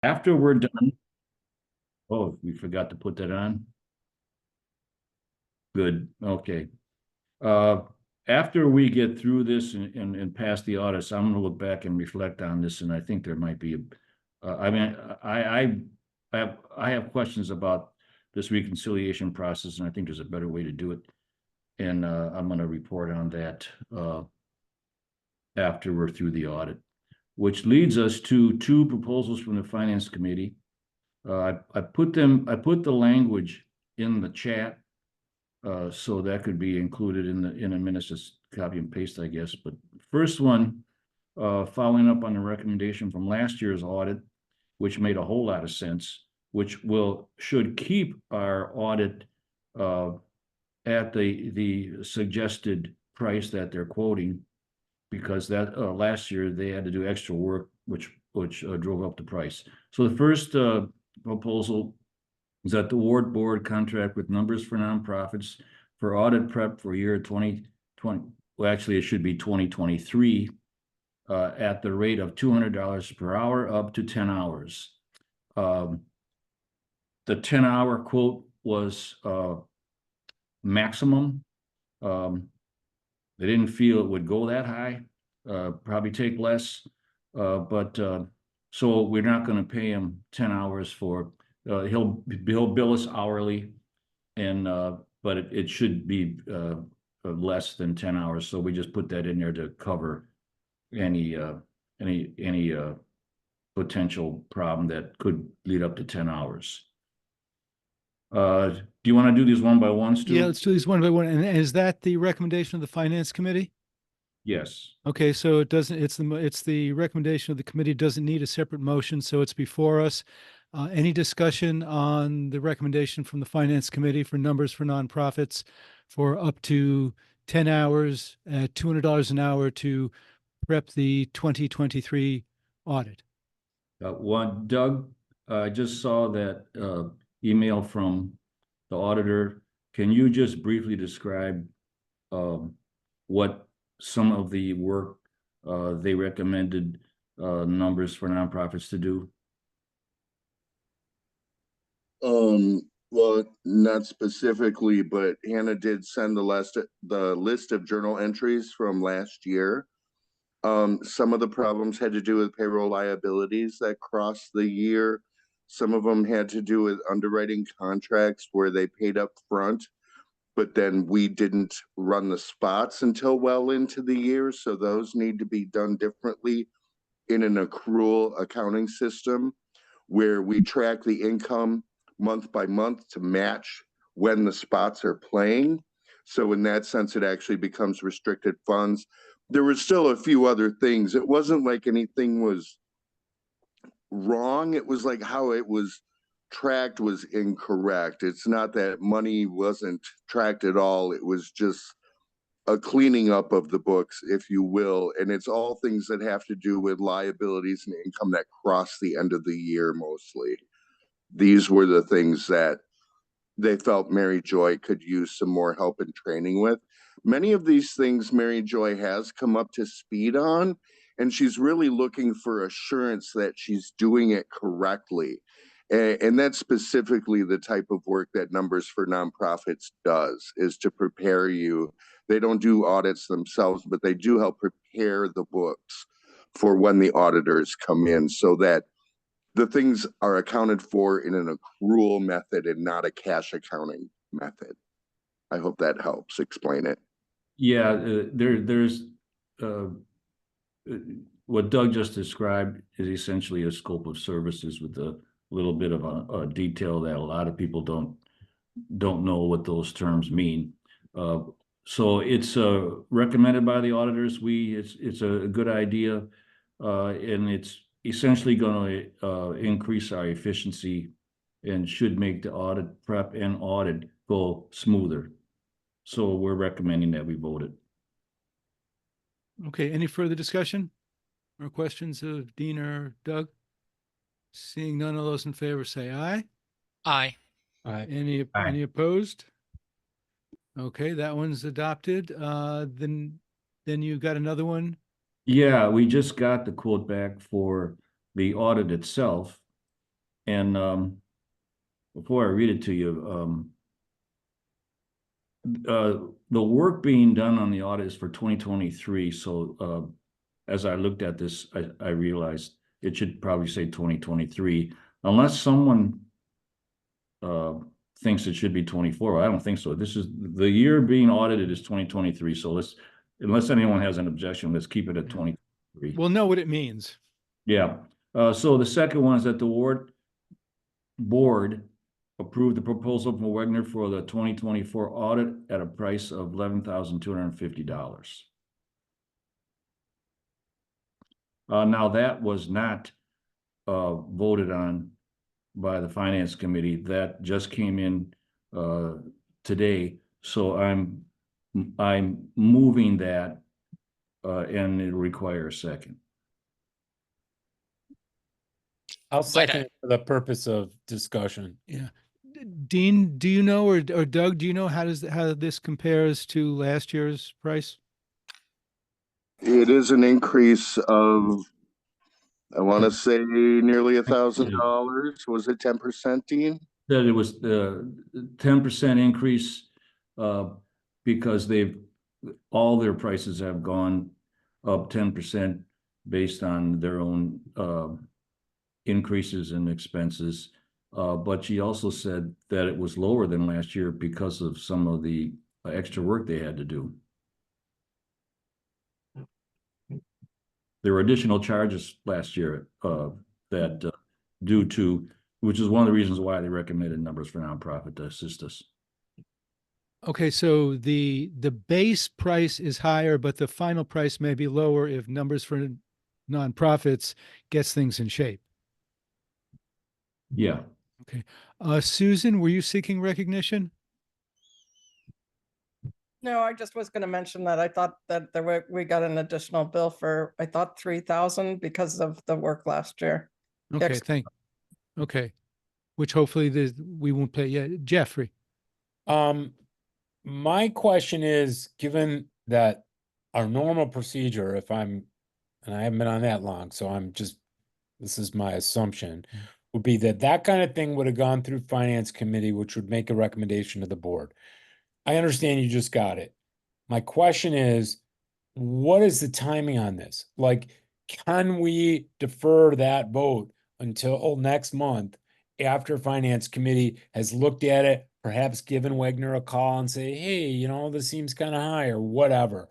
After we're done, oh, we forgot to put that on. Good, okay. Uh, After we get through this and pass the audits, I'm gonna look back and reflect on this, and I think there might be, I mean, I have questions about this reconciliation process, and I think there's a better way to do it. And I'm gonna report on that after we're through the audit, which leads us to two proposals from the Finance Committee. I put the language in the chat, so that could be included in the minutes, just copy and paste, I guess. But first one, following up on the recommendation from last year's audit, which made a whole lot of sense, which should keep our audit at the suggested price that they're quoting, because that last year they had to do extra work, which drove up the price. So the first proposal is that the WORT board contract with Numbers for Nonprofits for audit prep for year 2020. Well, actually, it should be 2023 at the rate of $200 per hour, up to 10 hours. The 10-hour quote was maximum. They didn't feel it would go that high, probably take less, but so we're not going to pay him 10 hours for. He'll bill us hourly, and but it should be less than 10 hours. So we just put that in there to cover any potential problem that could lead up to 10 hours. Do you want to do these one by one, Stu? Yeah, let's do these one by one. And is that the recommendation of the Finance Committee? Yes. Okay, so it doesn't, it's the recommendation of the committee, doesn't need a separate motion, so it's before us. Any discussion on the recommendation from the Finance Committee for Numbers for Nonprofits for up to 10 hours at $200 an hour to prep the 2023 audit? Doug, I just saw that email from the auditor. Can you just briefly describe what some of the work they recommended Numbers for Nonprofits to do? Well, not specifically, but Hannah did send the list of journal entries from last year. Some of the problems had to do with payroll liabilities that crossed the year. Some of them had to do with underwriting contracts where they paid up front, but then we didn't run the spots until well into the year. So those need to be done differently in an accrual accounting system where we track the income month by month to match when the spots are playing. So in that sense, it actually becomes restricted funds. There were still a few other things. It wasn't like anything was wrong. It was like how it was tracked was incorrect. It's not that money wasn't tracked at all. It was just a cleaning up of the books, if you will. And it's all things that have to do with liabilities and income that cross the end of the year mostly. These were the things that they felt Mary Joy could use some more help and training with. Many of these things Mary Joy has come up to speed on, and she's really looking for assurance that she's doing it correctly. And that's specifically the type of work that Numbers for Nonprofits does, is to prepare you. They don't do audits themselves, but they do help prepare the books for when the auditors come in, so that the things are accounted for in an accrual method and not a cash accounting method. I hope that helps explain it. Yeah, there's what Doug just described is essentially a scope of services with a little bit of a detail that a lot of people don't know what those terms mean. So it's recommended by the auditors. It's a good idea, and it's essentially going to increase our efficiency and should make the audit prep and audit go smoother. So we're recommending that we vote it. Okay, any further discussion or questions of Dean or Doug? Seeing none of those in favor, say aye. Aye. Aye. Any opposed? Okay, that one's adopted. Then you got another one? Yeah, we just got the quote back for the audit itself, And before I read it to you, the work being done on the audit is for 2023. So as I looked at this, I realized it should probably say 2023, unless someone thinks it should be 24. I don't think so. This is the year being audited is 2023. So unless anyone has an objection, let's keep it at 2023. We'll know what it means. Yeah. So the second one is that the WORT board approved the proposal from Wegner for the 2024 audit at a price of $11,250. Now that was not voted on by the finance committee. That just came in today. So I'm moving that and it requires a second. I'll second it for the purpose of discussion. Yeah. Dean, do you know, or Doug, do you know how this compares to last year's price? It is an increase of, I want to say nearly $1,000. Was it 10%, Dean? That it was 10% increase because all their prices have gone up 10% based on their own increases in expenses. But she also said that it was lower than last year because of some of the extra work they had to do. There were additional charges last year that due to, which is one of the reasons why they recommended Numbers for Nonprofit to assist us. Okay, so the base price is higher, but the final price may be lower if Numbers for Nonprofits gets things in shape. Yeah. Okay. Susan, were you seeking recognition? No, I just was going to mention that I thought that we got an additional bill for, I thought 3,000 because of the work last year. Okay, okay. Which hopefully we won't pay yet. Jeffrey. My question is, given that our normal procedure, and I haven't been on that long, so this is my assumption, would be that kind of thing would have gone through finance committee, which would make a recommendation to the board. I understand you just got it. My question is, what is the timing on this? Like, can we defer that vote until next month after finance committee has looked at it, perhaps given Wegner a call and say, hey, this seems kind of high or whatever.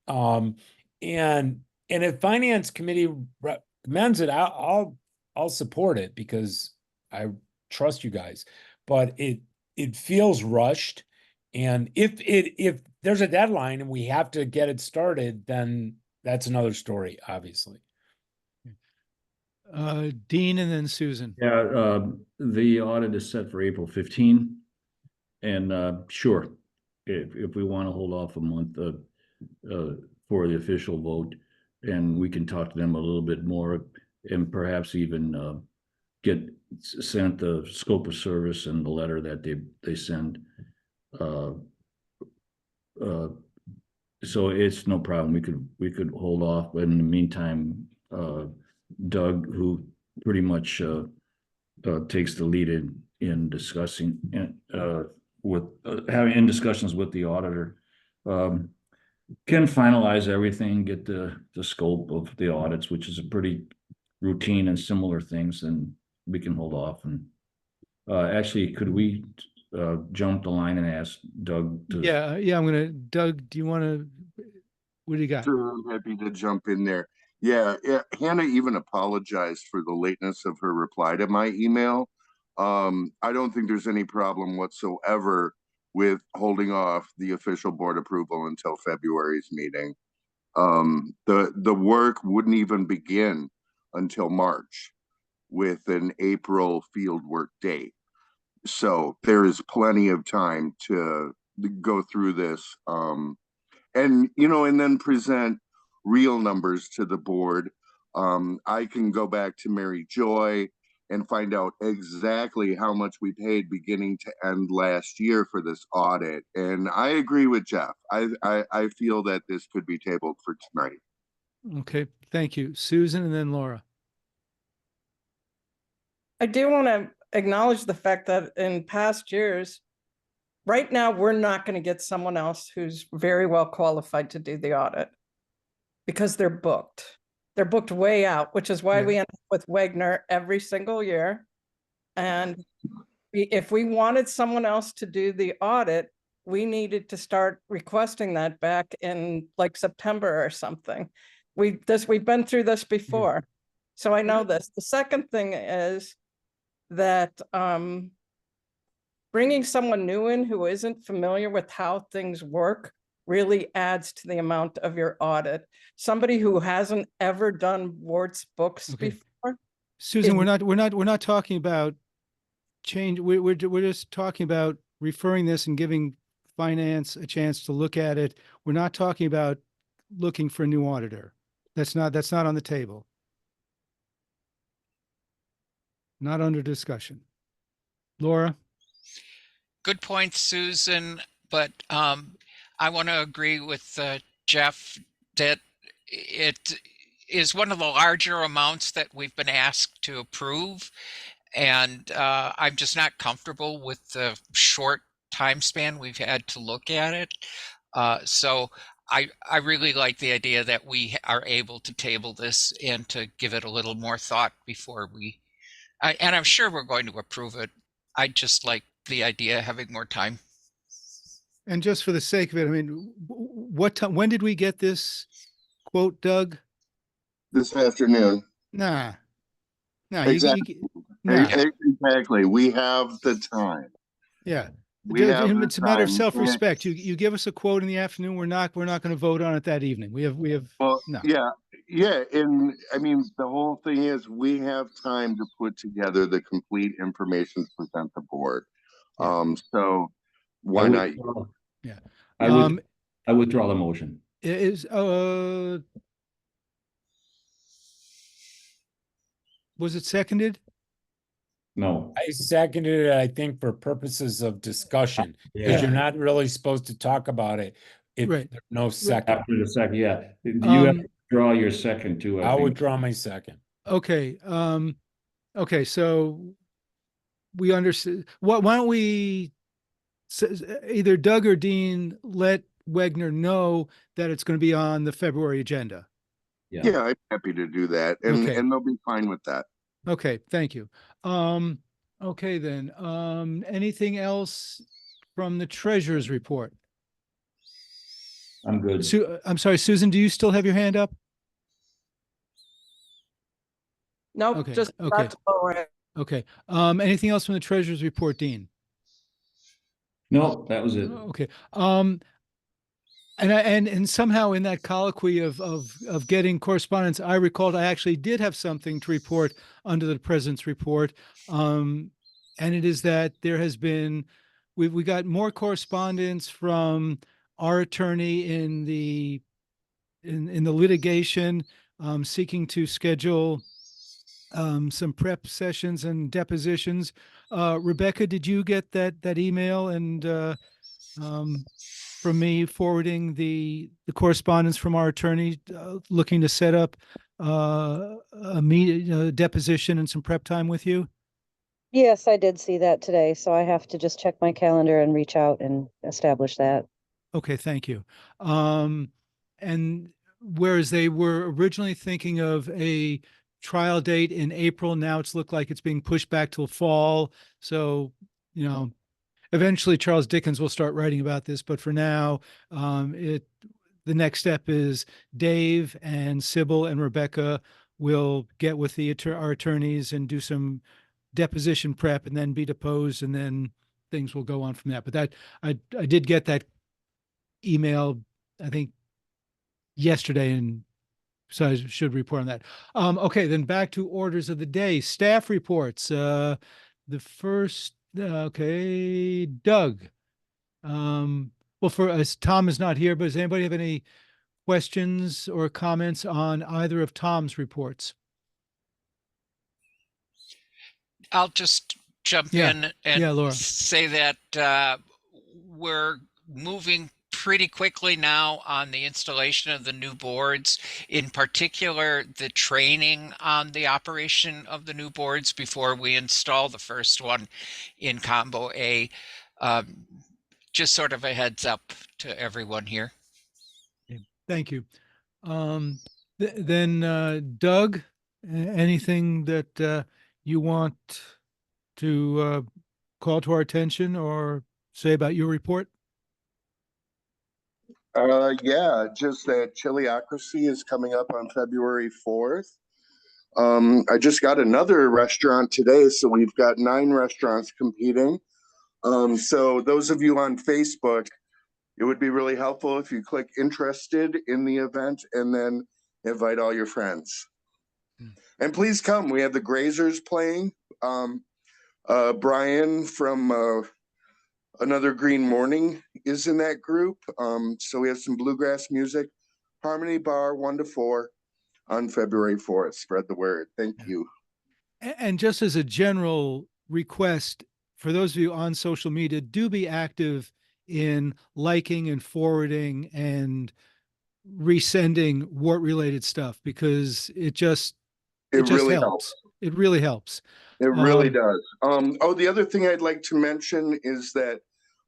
And if finance committee recommends it, I'll support it because I trust you guys, but it feels rushed. And if there's a deadline and we have to get it started, then that's another story, obviously. Dean and then Susan. Yeah, the audit is set for April 15. And sure, if we want to hold off a month for the official vote, and we can talk to them a little bit more and perhaps even get sent the scope of service and the letter that they send. So it's no problem. We could hold off. But in the meantime, Doug, who pretty much takes the lead in discussing having discussions with the auditor, can finalize everything, get the scope of the audits, which is a pretty routine and similar things, and we can hold off. And actually, could we jump the line and ask Doug to? Yeah. Doug, do you want to, what do you got? Sure, I'm happy to jump in there. Yeah, Hannah even apologized for the lateness of her reply to my email. I don't think there's any problem whatsoever with holding off the official board approval until February's meeting. The work wouldn't even begin until March with an April field work date. So there is plenty of time to go through this, and then present real numbers to the board. I can go back to Mary Joy and find out exactly how much we paid beginning to end last year for this audit. And I agree with Jeff. I feel that this could be tabled for tonight. Okay, thank you. Susan and then Laura. I do want to acknowledge the fact that in past years, right now, we're not going to get someone else who's very well qualified to do the audit because they're booked. They're booked way out, which is why Yeah. we end up with Wagner every single year. And if we wanted someone else to do the audit, we needed to start requesting that back in like September or something. We've been through this before. So I know this. The second thing is that bringing someone new in who isn't familiar with how things work really adds to the amount of your audit. Somebody who hasn't ever done WORT's books Okay. before. Susan, we're not talking about change. We're just talking about referring this and giving finance a chance to look at it. We're not talking about looking for a new auditor. That's not on the table. Not under discussion. Laura? Good point, Susan, but I want to agree with Jeff that it is one of the larger amounts that we've been asked to approve, and I'm just not comfortable with the short time span we've had to look at it. So I really like the idea that we are able to table this and to give it a little more thought before and I'm sure we're going to approve it. I just like the idea of having more time. And just for the sake of it, I mean, what time, when did we get this quote, Doug? This afternoon. Nah. Exactly. Nah. Exactly. We have the time. Yeah. We have the It's a matter of time. self-respect. You give us a quote in the afternoon, we're not going to vote on it that evening. We have Well, no. yeah. And I mean, the whole thing is we have time to put together the complete information to present the board. Yeah. So why not? Yeah. I withdraw the motion. Is was it seconded? No. I seconded it, I think, for purposes of discussion, because Yeah. you're not really supposed to talk about it if Right. there's no second. After the second, yeah. Do you have to withdraw your second too? I I'll think. withdraw my second. Okay. Okay. So we understand. Why don't we either Doug or Dean let Wagner know that it's going to be on the February agenda? Yeah, I'm happy to do that. And Okay. and they'll be fine with that. Okay, thank you. Okay then, anything else from the treasurer's report? I'm good. I'm sorry, Susan, do you still have your hand up? Nope, Okay, just okay. not to lower it. Okay, anything else from the treasurer's report, Dean? No, that was it. Okay, and somehow in that colloquy of getting correspondence, I recalled I actually did have something to report under the president's report. And it is that there has been, we got more correspondence from our attorney in the litigation, seeking to schedule some prep sessions and depositions. Rebecca, did you get that email and from me forwarding the correspondence from our attorney looking to set up a deposition and some prep time with you? Yes, I did see that today, so I have to just check my calendar and reach out and establish that. Okay, thank you. And whereas they were originally thinking of a trial date in April, now it's looked like it's being pushed back till fall. So, eventually Charles Dickens will start writing about this, but for now, the next step is Dave and Sybil and Rebecca will get with our attorneys and do some deposition prep and then be deposed, and then things will go on from that. But that I did get that email, I think yesterday, and so I should report on that. Okay, then back to orders of the day, staff reports. The first, okay, Doug. Well, as Tom is not here, but does anybody have any questions or comments on either of Tom's reports? I'll just jump Yeah. in and Yeah, Laura. say that we're moving pretty quickly now on the installation of the new boards, in particular, the training on the operation of the new boards before we install the first one in Combo A. Just sort of a heads up to everyone here. Thank you. Then Doug, anything that you want to call to our attention or say about your report? Yeah, just that Chiliocracy is coming up on February 4th. I just got another restaurant today, so we've got 9 restaurants competing. So those of you on Facebook, it would be really helpful if you click interested in the event and then invite all your friends. And please come. We have the Grazers playing. Brian from Another Green Morning is in that group. So we have some bluegrass music. Harmony Bar 1 to 4 on February 4th. Spread the word. Thank you. And just as a general request, for those of you on social media, do be active in liking and forwarding and resending WORT related stuff, because it just really helps. It really helps. It really does. Oh, the other thing I'd like to mention is that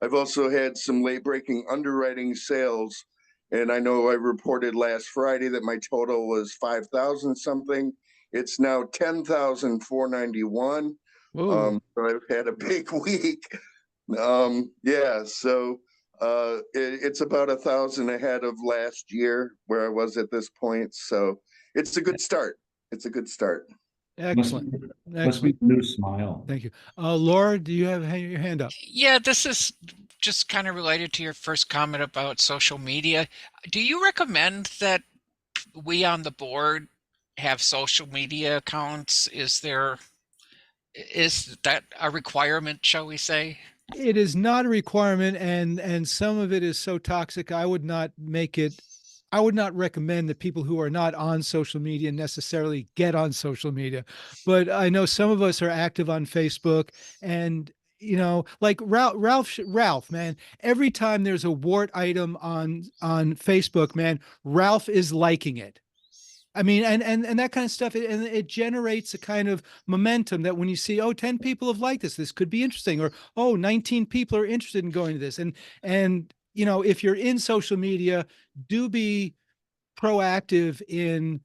I've also had some late breaking underwriting sales. And I know I reported last Friday that my total was 5,000 something. It's now 10,491. So I've had a big week. Yeah, so it's about 1,000 ahead of last year where I was at this point. So it's a good start. It's a good start. Excellent. Must be new smile. Thank you. Laura, do you have your hand up? Yeah, this is just kind of related to your first comment about social media. Do you recommend that we on the board have social media accounts? Is that a requirement, shall we say? It is not a requirement, and some of it is so toxic. I would not recommend that people who are not on social media necessarily get on social media. But I know some of us are active on Facebook, and like Ralph, man, every time there's a WORT item on Facebook, man, Ralph is liking it. I mean, and that kind of stuff, and it generates a kind of momentum that when you see, 10 people have liked this could be interesting, or 19 people are interested in going to this. And if you're in social media, do be proactive in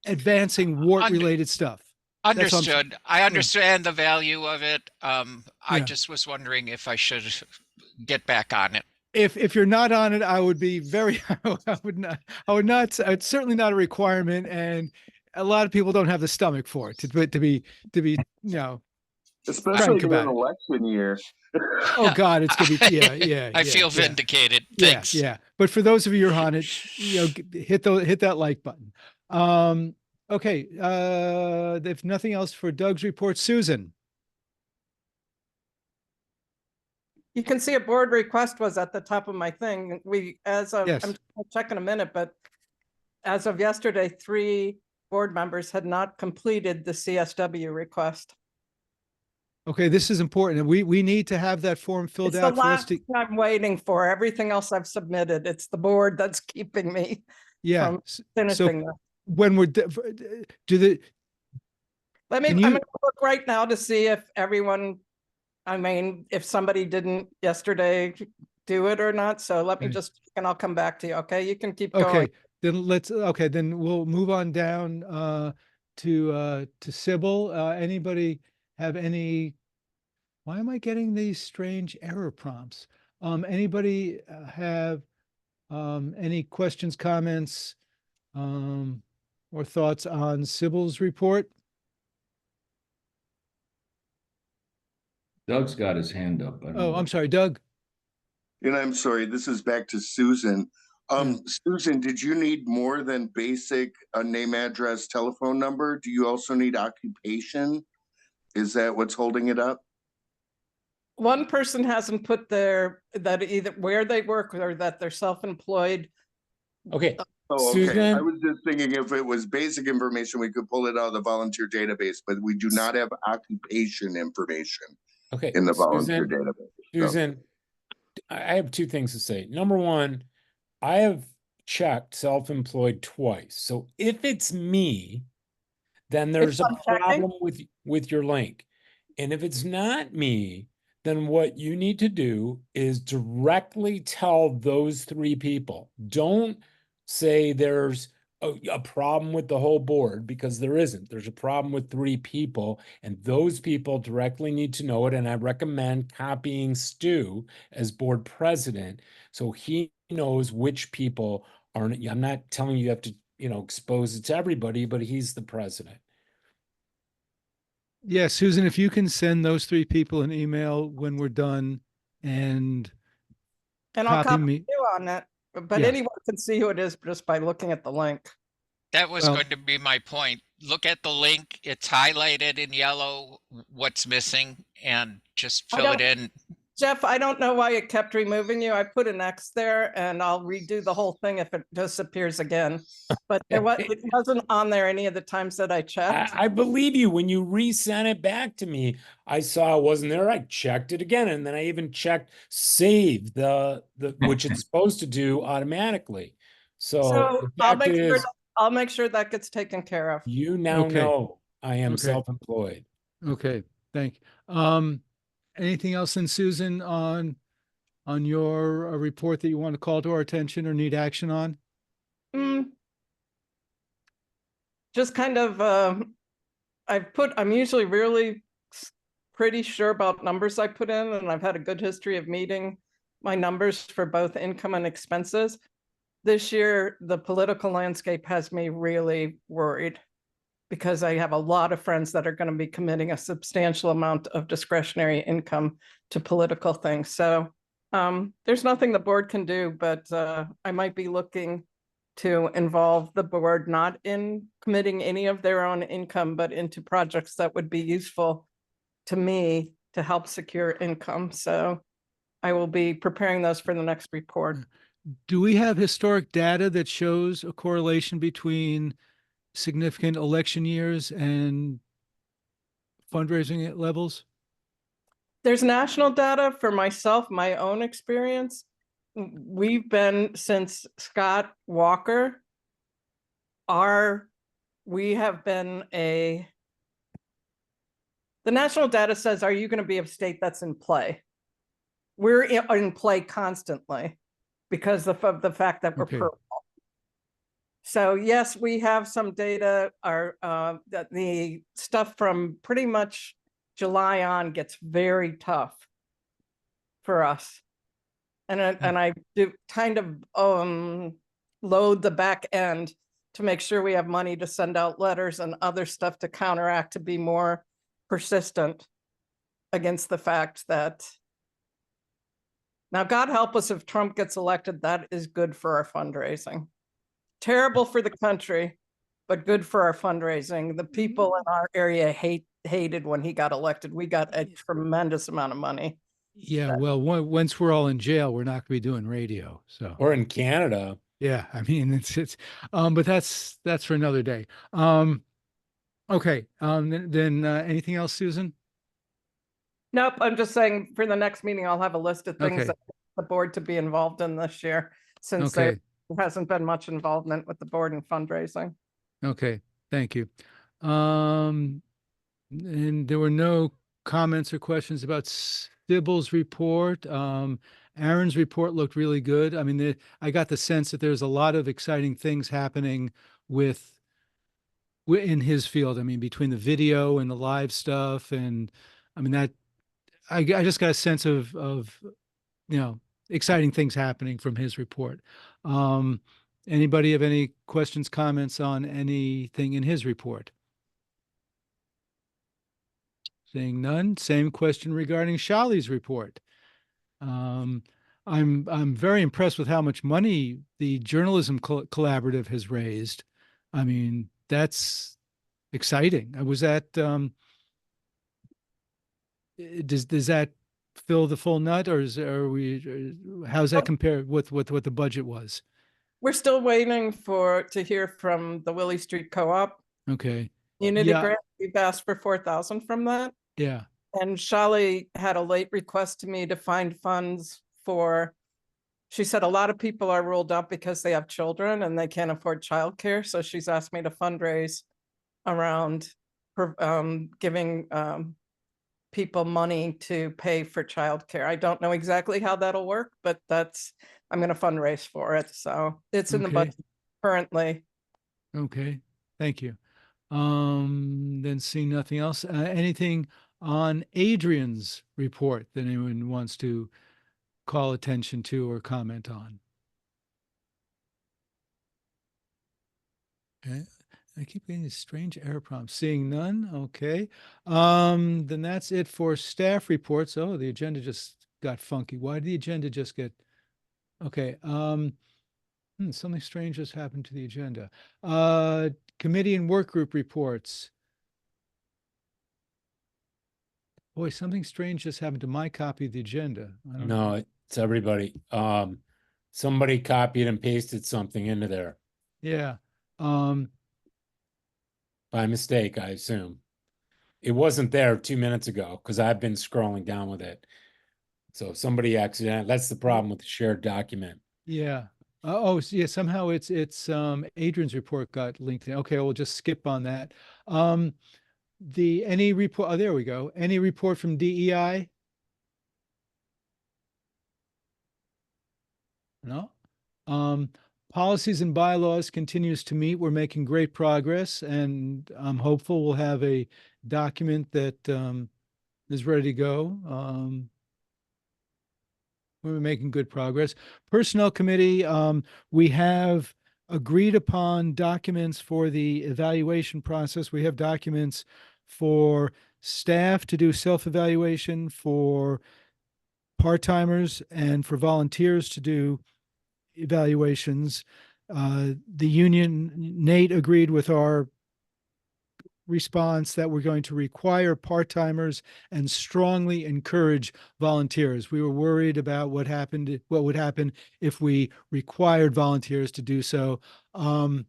advancing WORT related stuff. Understood. I understand the value of it. I just was wondering if I should get back on it. If you're not on it, I would be very, I would not, it's certainly not a requirement. And a lot of people don't have the stomach for it to be, especially during election year. Oh God, it's going to be, yeah. I feel vindicated. Thanks. Yeah. But for those of you who are on it, hit that like button. Okay. If nothing else for Doug's report, Susan. You can see a board request was at the top of my thing. I'm checking a minute, but as of yesterday, 3 board members had not completed the CSW request. Okay, this is important. We need to have that form filled out. It's the last thing I'm waiting for. Everything else I've submitted. It's the board that's keeping me from finishing this. When we're I'm going to look right now to see if everyone. I mean, if somebody didn't yesterday do it or not. So let me and I'll come back to you. Okay. You can keep going. Okay. Then we'll move on down to Sybil. Anybody have any, why am I getting these strange error prompts? Anybody have any questions, comments, or thoughts on Sybil's report? Doug's got his hand up. I'm sorry, Doug. And I'm sorry, this is back to Susan. Susan, did you need more than basic name, address, telephone number? Do you also need occupation? Is that what's holding it up? One person hasn't put that either where they work or that they're self-employed. Okay. Oh, okay. Susan? I was just thinking if it was basic information, we could pull it out of the volunteer database, but we do not have occupation information in the volunteer database. Susan, I have two things to say. Number one, I have checked self-employed twice. So if it's me, then there's a I'm checking. problem with your link. And if it's not me, then what you need to do is directly tell those three people. Don't say there's a problem with the whole board, because there isn't. There's a problem with three people, and those people directly need to know it. And I recommend copying Stu as board president so he knows which people aren't. I'm not telling you have to, expose it to everybody, but he's the president. Yeah, Susan, if you can send those three people an email when we're done and And I'll copy copy me. you on that, but Yeah. anyone can see who it is just by looking at the link. That was Well- going to be my point. Look at the link. It's highlighted in yellow, what's missing, and just I fill it don't- in. Jeff, I don't know why it kept removing you. I put an X there and I'll redo the whole thing if it disappears again. But it wasn't on there any of the times that I checked. I believe you. When you resent it back to me, I saw it wasn't there. I checked it again, and then I even checked save the which it's supposed to do automatically. So So the I'll fact is, make sure that gets taken care of. you now Okay. know I am Okay. self-employed. Okay, thank you. Anything else in Susan on your report that you want to call to our attention or need action on? Just kind of, I'm usually really pretty sure about numbers I put in, and I've had a good history of meeting my numbers for both income and expenses. This year, the political landscape has me really worried because I have a lot of friends that are going to be committing a substantial amount of discretionary income to political things. So there's nothing the board can do, but I might be looking to involve the board, not in committing any of their own income, but into projects that would be useful to me to help secure income. So I will be preparing those for the next report. Do we have historic data that shows a correlation between significant election years and fundraising levels? There's national data. For myself, my own experience. We've been, since Scott Walker, we have been the national data says, are you going to be a state that's in play? We're in play constantly because of the fact that we're Okay. purple. So yes, we have some data. That the stuff from pretty much July on gets very tough for us. And I do kind of load the back end to make sure we have money to send out letters and other stuff to counteract, to be more persistent against the fact that, now God help us if Trump gets elected, that is good for our fundraising. Terrible for the country, but good for our fundraising. The people in our area hated when he got elected. We got a tremendous amount of money. Yeah, well, once we're all in jail, we're not going to be doing radio. So, Or in Canada. yeah, I mean, but that's for another day. Okay. Then anything else, Susan? Nope, I'm just saying for the next meeting, I'll have a list of things Okay. that the board to be involved in this year, since Okay. there hasn't been much involvement with the board in fundraising. Okay. Thank you. And there were no comments or questions about Sybil's report. Aaron's report looked really good. I mean, I got the sense that there's a lot of exciting things happening in his field. I mean, between the video and the live stuff, and I mean that I just got a sense of exciting things happening from his report. Anybody have any questions, comments on anything in his report? Seeing none. Same question regarding Shali's report. I'm very impressed with how much money the Journalism Collaborative has raised. I mean, that's exciting. Was that does that fill the full nut, or how's that compare with what the budget was? We're still waiting to hear from the Willie Street Co-op Okay. Unity Yeah. grant. We've asked for 4,000 from that. Yeah. And Shali had a late request to me to find funds for, she said a lot of people are ruled out because they have children and they can't afford childcare. So she's asked me to fundraise around giving people money to pay for childcare. I don't know exactly how that'll work, but I'm going to fundraise for it. So it's in the Okay. budget currently. Okay, thank you. Then seeing nothing else, anything on Adrian's report that anyone wants to call attention to or comment on? Okay, I keep getting these strange error prompts. Seeing none, okay. Then that's it for staff reports. Oh, the agenda just got funky. Why did the agenda just get? Okay, something strange has happened to the agenda. Committee and work group reports. Boy, something strange just happened to my copy of the agenda. I don't know. No, it's everybody. Somebody copied and pasted something into there Yeah. by mistake, I assume. It wasn't there 2 minutes ago because I've been scrolling down with it. So somebody accidentally, that's the problem with the shared document. Yeah. Yeah, somehow it's Adrian's report got linked in. Okay, we'll just skip on that. Any report, oh, there we go. Any report from DEI? No. Policies and bylaws continues to meet. We're making great progress, and I'm hopeful we'll have a document that is ready to go. We're making good progress. Personnel Committee, we have agreed upon documents for the evaluation process. We have documents for staff to do self-evaluation, for part-timers, and for volunteers to do evaluations. The union, Nate agreed with our response that we're going to require part-timers and strongly encourage volunteers. We were worried about what would happen if we required volunteers to do so. The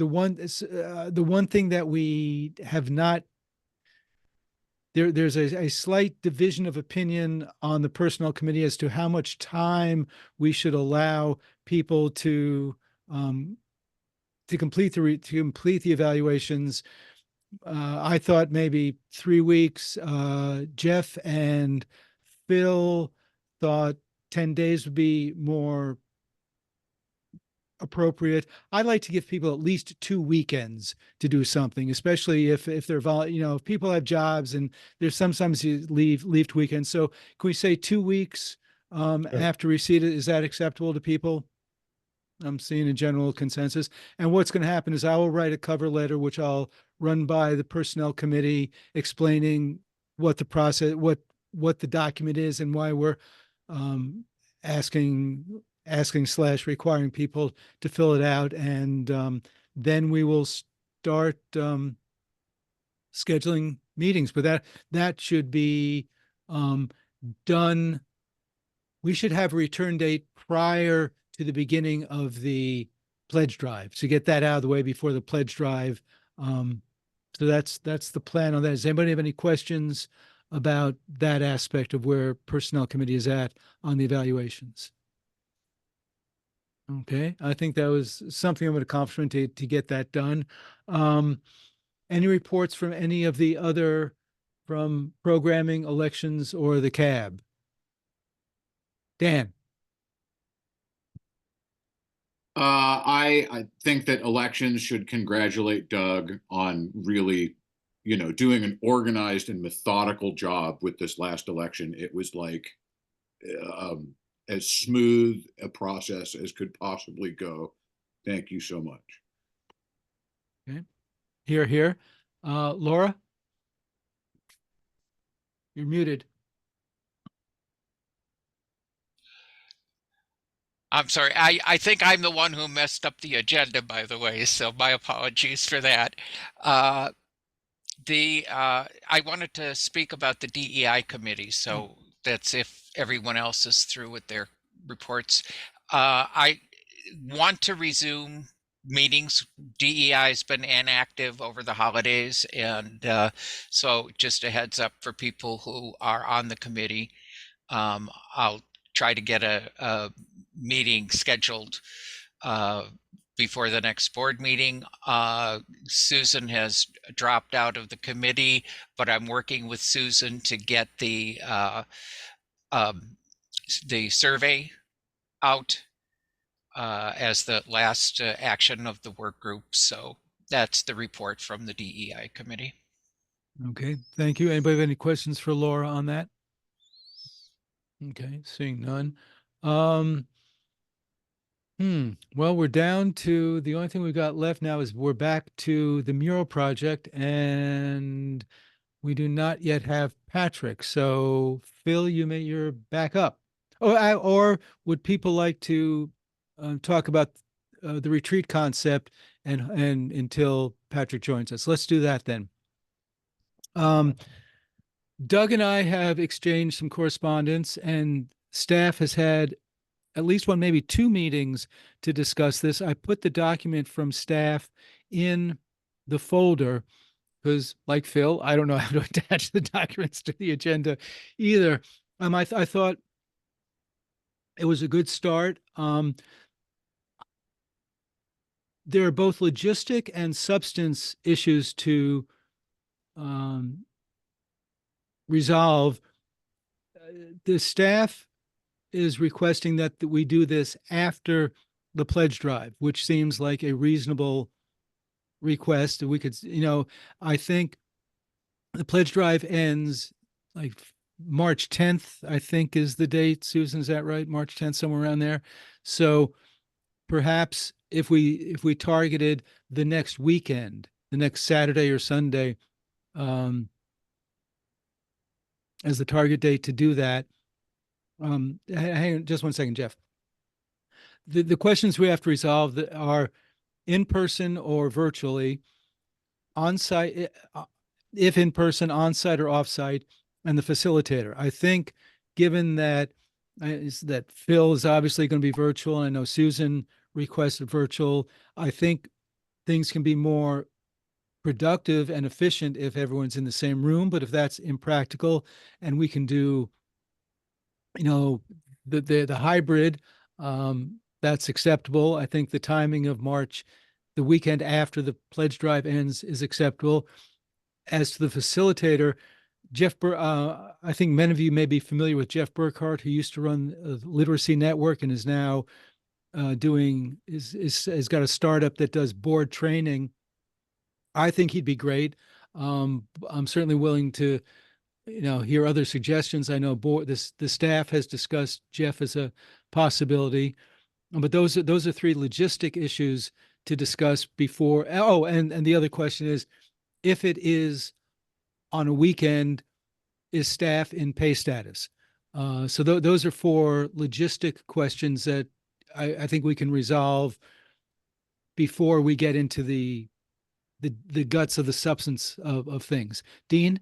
one thing that we have not, there's a slight division of opinion on the personnel committee as to how much time we should allow people to complete the evaluations. I thought maybe 3 weeks. Jeff and Phil thought 10 days would be more appropriate. I'd like to give people at least 2 weekends to do something, especially if they're if people have jobs and there's sometimes you leave to weekends. So can we say 2 weeks after receipt? Is that acceptable to people? I'm seeing a general consensus. And what's going to happen is I will write a cover letter, which I'll run by the personnel committee, explaining what the process, what the document is, and why we're asking / requiring people to fill it out. And then we will start scheduling meetings. But that should be done. We should have a return date prior to the beginning of the pledge drive to get that out of the way before the pledge drive. So that's the plan on that. Does anybody have any questions about that aspect of where personnel committee is at on the evaluations? Okay, I think that was something of an accomplishment to get that done. Any reports from any of the other, from programming, elections, or the CAB? Dan? I think that elections should congratulate Doug on really, doing an organized and methodical job with this last election. It was like as smooth a process as could possibly go. Thank you so much. Okay. Here. Laura? You're muted. I'm sorry. I think I'm the one who messed up the agenda, by the way, so my apologies for that. I wanted to speak about the DEI committee, so that's if everyone else is through with their reports. I want to resume meetings. DEI has been inactive over the holidays, and so just a heads up for people who are on the committee. I'll try to get a meeting scheduled before the next board meeting. Susan has dropped out of the committee, but I'm working with Susan to get the survey out as the last action of the work group. So that's the report from the DEI committee. Okay, thank you. Anybody have any questions for Laura on that? Okay, seeing none. Well, we're down to the only thing we've got left now is we're back to the mural project, and we do not yet have Patrick. So Phil, you're back up. Or would people like to talk about the retreat concept and until Patrick joins us? Let's do that then. Doug and I have exchanged some correspondence, and staff has had at least one, maybe two meetings to discuss this. I put the document from staff in the folder because, like Phil, I don't know how to attach the documents to the agenda either. I thought it was a good start. There are both logistic and substance issues to resolve. The staff is requesting that we do this after the pledge drive, which seems like a reasonable request. We could, I think the pledge drive ends like March 10th, I think is the date. Susan, is that right? March 10th, somewhere around there. So perhaps if we targeted the next weekend, the next Saturday or Sunday, as the target date to do that. Hang on just one second, Jeff. The questions we have to resolve are in person or virtually, on site, if in person, on site or off site, and the facilitator. I think given that that Phil is obviously going to be virtual, and I know Susan requested virtual, I think things can be more productive and efficient if everyone's in the same room. But if that's impractical and we can do the hybrid, that's acceptable. I think the timing of March, the weekend after the pledge drive ends, is acceptable. As to the facilitator, I think many of you may be familiar with Jeff Burkhart, who used to run Literacy Network and is now has got a startup that does board training. I think he'd be great. I'm certainly willing to hear other suggestions. I know the staff has discussed Jeff as a possibility, but those are three logistic issues to discuss before. Oh, and the other question is, if it is on a weekend, is staff in pay status? So those are four logistic questions that I think we can resolve before we get into the guts of the substance of things. Dean?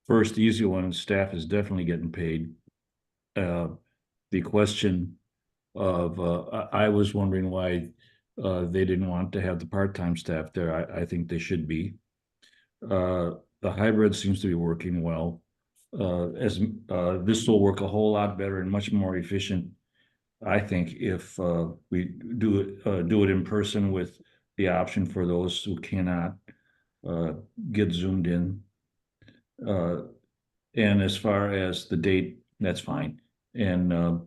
First, easy one, staff is definitely getting paid. The question of, I was wondering why they didn't want to have the part-time staff there. I think they should be. The hybrid seems to be working well. As this will work a whole lot better and much more efficient, I think, if we do it in person with the option for those who cannot get zoomed in. And as far as the date, that's fine. And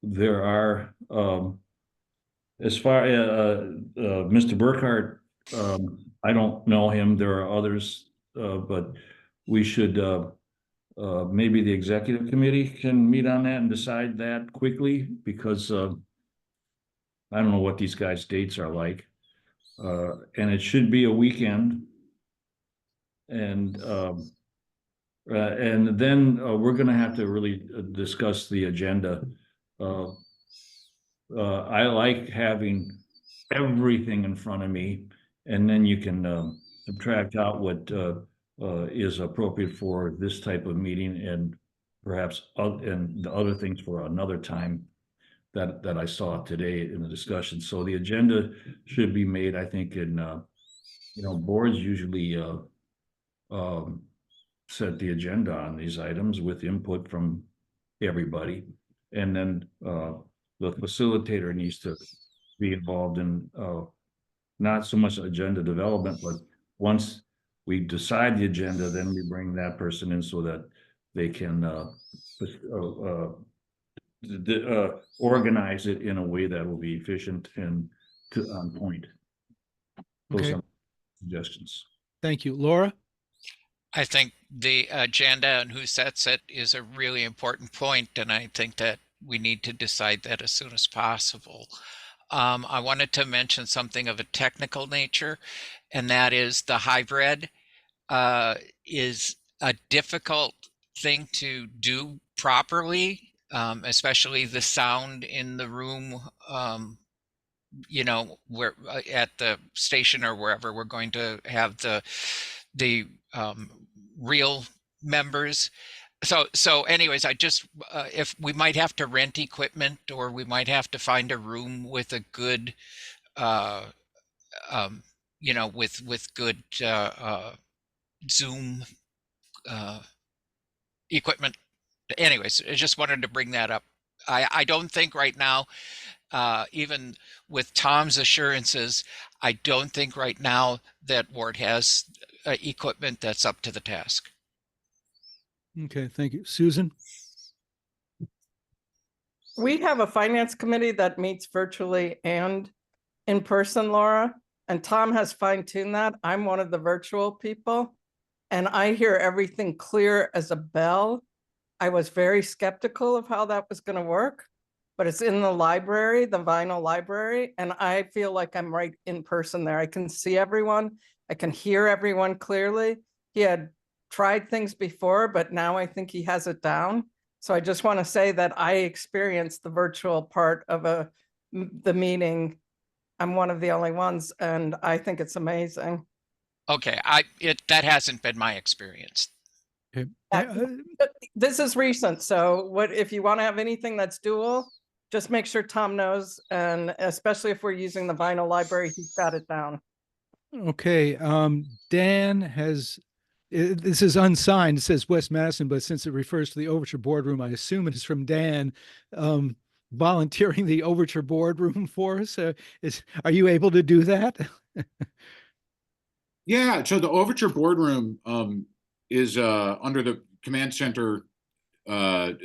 there are, as far as Mr. Burkhart, I don't know him. There are others, but we should, maybe the executive committee can meet on that and decide that quickly, because I don't know what these guys' dates are like. And it should be a weekend. And then we're going to have to really discuss the agenda. I like having everything in front of me, and then you can subtract out what is appropriate for this type of meeting, and perhaps and the other things for another time that I saw today in the discussion. So the agenda should be made, I think, in boards usually set the agenda on these items with input from everybody. And then the facilitator needs to be involved in not so much agenda development, but once we decide the agenda, then we bring that person in so that they can organize it in a way that will be efficient and on point. Those Okay. are suggestions. Thank you. Laura? I think the agenda and who sets it is a really important point, and I think that we need to decide that as soon as possible. I wanted to mention something of a technical nature, and that is the hybrid is a difficult thing to do properly, especially the sound in the room. You know, we're at the station or wherever we're going to have the real members. So anyways, I just if we might have to rent equipment, or we might have to find a room with a good you know, with good Zoom equipment. Anyways, I just wanted to bring that up. I don't think right now, even with Tom's assurances, I don't think right now that WORT has equipment that's up to the task. Okay, thank you. Susan? We have a finance committee that meets virtually and in person, Laura, and Tom has fine-tuned that. I'm one of the virtual people, and I hear everything clear as a bell. I was very skeptical of how that was going to work, but it's in the library, the vinyl library, and I feel like I'm right in person there. I can see everyone. I can hear everyone clearly. He had tried things before, but now I think he has it down. So I just want to say that I experienced the virtual part of the meeting. I'm one of the only ones, and I think it's amazing. Okay, that hasn't been my experience. Okay. This is recent, so what if you want to have anything that's dual, just make sure Tom knows, and especially if we're using the vinyl library, he's got it down. Okay, Dan has, this is unsigned, it says West Madison, but since it refers to the Overture Boardroom, I assume it is from Dan volunteering the Overture Boardroom for us. Are you able to do that? Yeah, so the Overture Boardroom is under the command center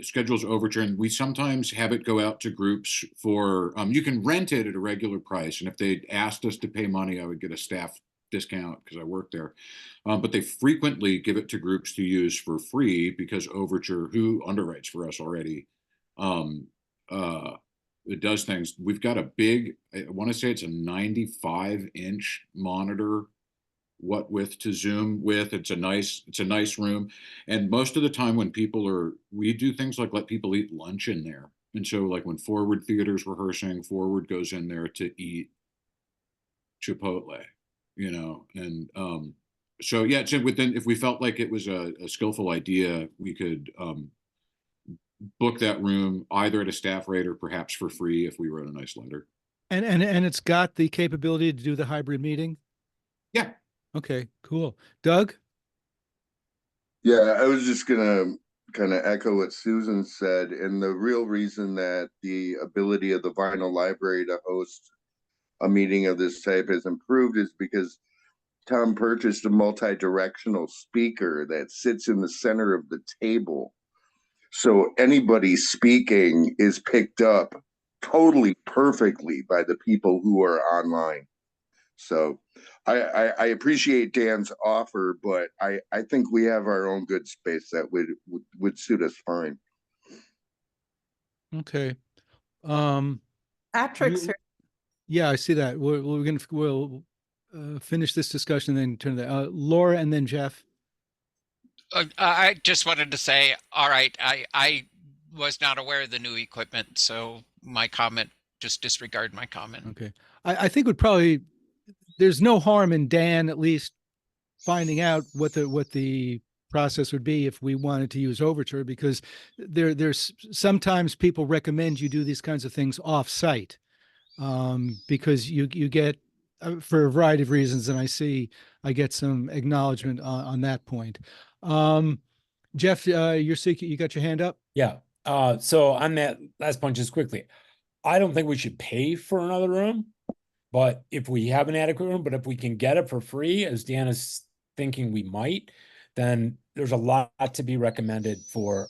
schedules Overture, and we sometimes have it go out to groups for, you can rent it at a regular price, and if they asked us to pay money, I would get a staff discount because I work there. But they frequently give it to groups to use for free because Overture, who underwrites for us already, it does things. We've got a big, I want to say it's a 95-inch monitor, what width to zoom with. It's a nice room. And most of the time when we do things like let people eat lunch in there. And so like when Forward Theater's rehearsing, Forward goes in there to eat Chipotle, you know, and so yeah, so if we felt like it was a skillful idea, we could book that room either at a staff rate or perhaps for free if we wrote a nice letter. And it's got the capability to do the hybrid meeting? Yeah. Okay, cool. Doug? Yeah, I was just gonna kind of echo what Susan said. And the real reason that the ability of the vinyl library to host a meeting of this type has improved is because Tom purchased a multi-directional speaker that sits in the center of the table. So anybody speaking is picked up totally perfectly by the people who are online. So I appreciate Dan's offer, but I think we have our own good space that would suit us fine. Okay. Patrick's here. Yeah, I see that. We'll finish this discussion and then turn to Laura and then Jeff. I just wanted to say, all right, I was not aware of the new equipment, so my comment, just disregard my comment. Okay. I think there's no harm in Dan at least finding out what the process would be if we wanted to use Overture, because there's sometimes people recommend you do these kinds of things off-site because you get, for a variety of reasons, and I get some acknowledgement on that point. Jeff, you're seeking, you got your hand up? Yeah. So on that last point, just quickly, I don't think we should pay for another room, but if we have an adequate room, but if we can get it for free, as Dan is thinking we might, then there's a lot to be recommended for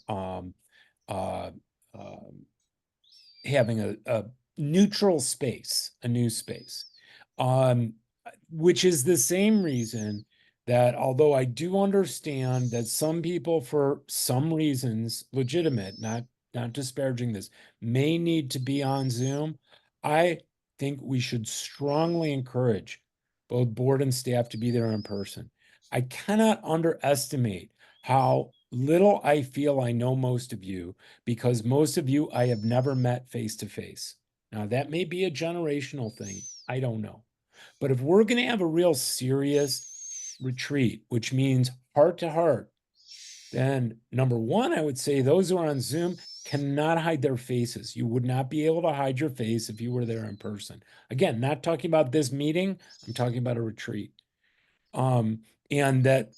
having a neutral space, a new space, which is the same reason that although I do understand that some people, for some reasons, legitimate, not disparaging this, may need to be on Zoom, I think we should strongly encourage both board and staff to be there in person. I cannot underestimate how little I feel I know most of you, because most of you I have never met face to face. Now, that may be a generational thing. I don't know. But if we're going to have a real serious retreat, which means heart to heart, then number one, I would say those who are on Zoom cannot hide their faces. You would not be able to hide your face if you were there in person. Again, not talking about this meeting, I'm talking about a retreat. And that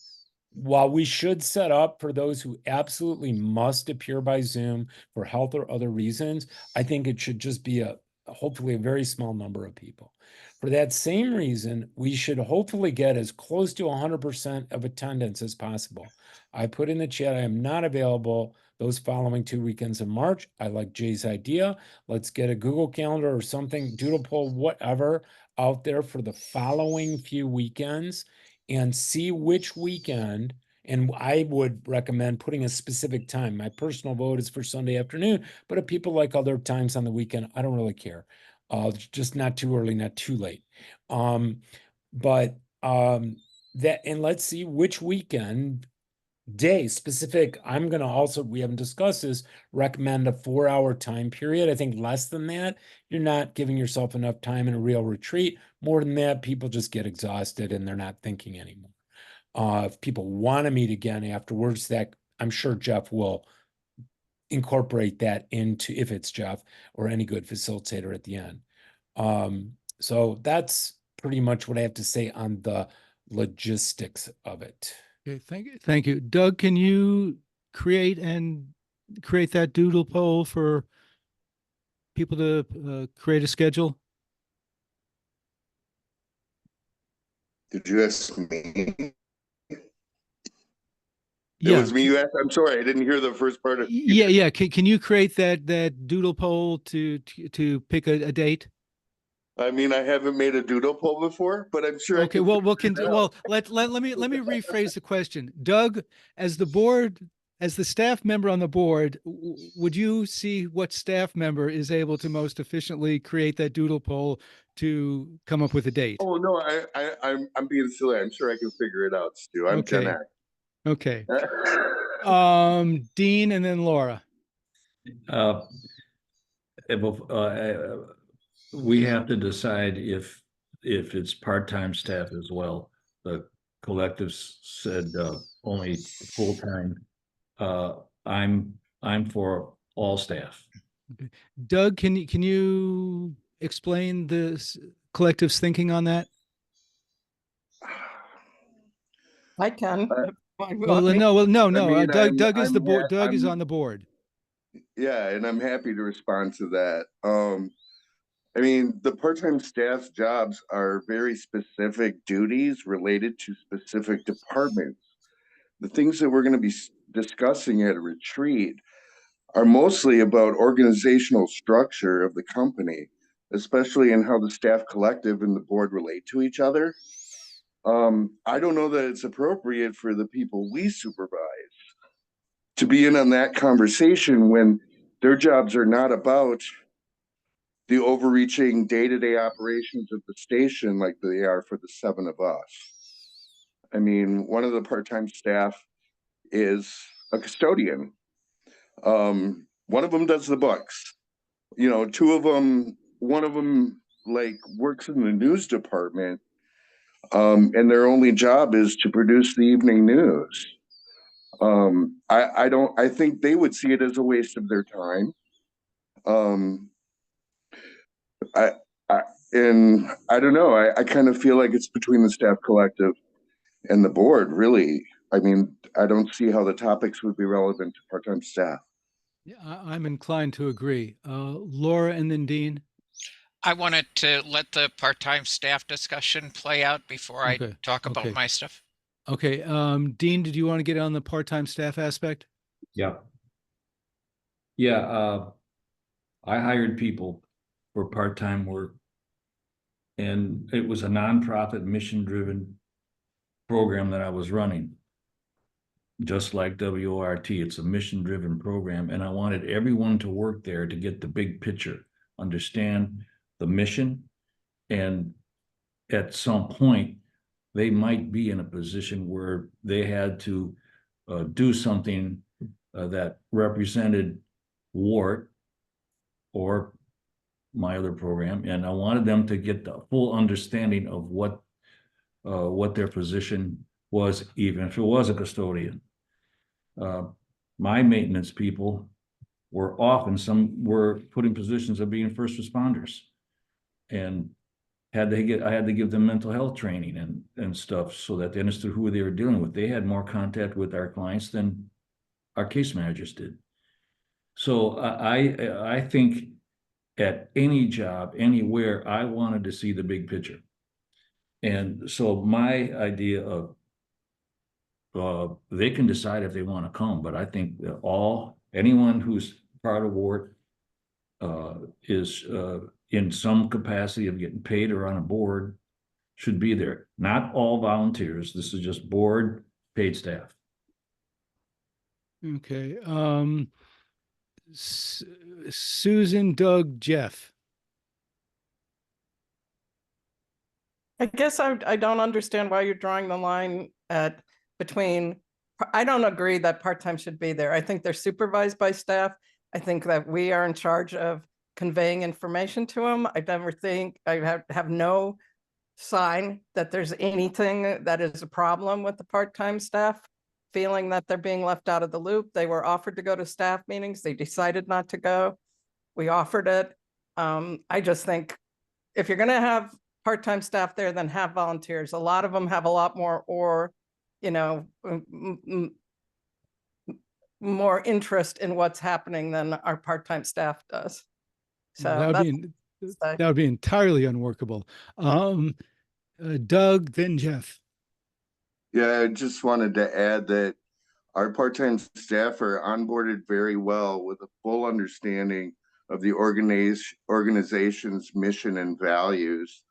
while we should set up for those who absolutely must appear by Zoom for health or other reasons, I think it should just be hopefully a very small number of people. For that same reason, we should hopefully get as close to 100% of attendance as possible. I put in the chat, I am not available those following 2 weekends in March. I like Jay's idea. Let's get a Google Calendar or something, doodle poll, whatever, out there for the following few weekends and see which weekend. And I would recommend putting a specific time. My personal vote is for Sunday afternoon, but if people like other times on the weekend, I don't really care. Just not too early, not too late. That, and let's see which weekend day specific. I'm going to also, we haven't discussed this, recommend a 4-hour time period. I think less than that, you're not giving yourself enough time in a real retreat. More than that, people just get exhausted and they're not thinking anymore. If people want to meet again afterwards, that I'm sure Jeff will incorporate that into, if it's Jeff or any good facilitator at the end. So that's pretty much what I have to say on the logistics of it. Okay, thank you. Thank you. Doug, can you create that doodle poll for people to create a schedule? Did you ask me? Yeah. It was me you asked. I'm sorry, I didn't hear the first part of Yeah. Can you create that doodle poll to pick a date? I mean, I haven't made a doodle poll before, but I'm sure. Okay, well, let me rephrase the question. Doug, as the staff member on the board, would you see what staff member is able to most efficiently create that doodle poll to come up with a date? Oh no, I'm being silly. I'm sure I can figure it out, Stu. I'm Gen X. Okay. Dean and then Laura. We have to decide if it's part-time staff as well. The collective said only full-time. I'm for all staff. Okay. Doug, can you explain the collective's thinking on that? I can. No. I mean, Doug is the board. Doug is on the board. Yeah, and I'm happy to respond to that. I mean, the part-time staff jobs are very specific duties related to specific departments. The things that we're going to be discussing at a retreat are mostly about organizational structure of the company, especially in how the staff collective and the board relate to each other. I don't know that it's appropriate for the people we supervise to be in on that conversation when their jobs are not about the overreaching day-to-day operations of the station like they are for the 7 of us. I mean, one of the part-time staff is a custodian. One of them does the books. You know, 2 of them, one of them like works in the news department, and their only job is to produce the evening news. I think they would see it as a waste of their time. And I don't know, I kind of feel like it's between the staff collective and the board, really. I mean, I don't see how the topics would be relevant to part-time staff. Yeah, I'm inclined to agree. Laura and then Dean. I wanted to let the part-time staff discussion play out before I Okay, talk about okay. my stuff. Okay, Dean, did you want to get on the part-time staff aspect? Yeah. Yeah, I hired people for part-time work. And it was a nonprofit, mission-driven program that I was running. Just like WORT, it's a mission-driven program, and I wanted everyone to work there to get the big picture, understand the mission, and at some point, they might be in a position where they had to do something that represented WORT or my other program, and I wanted them to get the full understanding of what their position was, even if it was a custodian. My maintenance people were often, some were put in positions of being first responders, and I had to give them mental health training and stuff so that they understood who they were dealing with. They had more contact with our clients than our case managers did. So I think at any job, anywhere, I wanted to see the big picture. And so my idea of they can decide if they want to come, but I think that anyone who's part of WORT is in some capacity of getting paid or on a board should be there. Not all volunteers. This is just board paid staff. Okay, Susan, Doug, Jeff. I guess I don't understand why you're drawing the line between, I don't agree that part-time should be there. I think they're supervised by staff. I think that we are in charge of conveying information to them. I never think, I have no sign that there's anything that is a problem with the part-time staff feeling that they're being left out of the loop. They were offered to go to staff meetings. They decided not to go. We offered it. I just think if you're going to have part-time staff there, then have volunteers. A lot of them have a lot more, more interest in what's happening than our part-time staff does. So that would be entirely unworkable. Doug, then Jeff. Yeah, I just wanted to add that our part-time staff are onboarded very well with a full understanding of the organization's mission and values.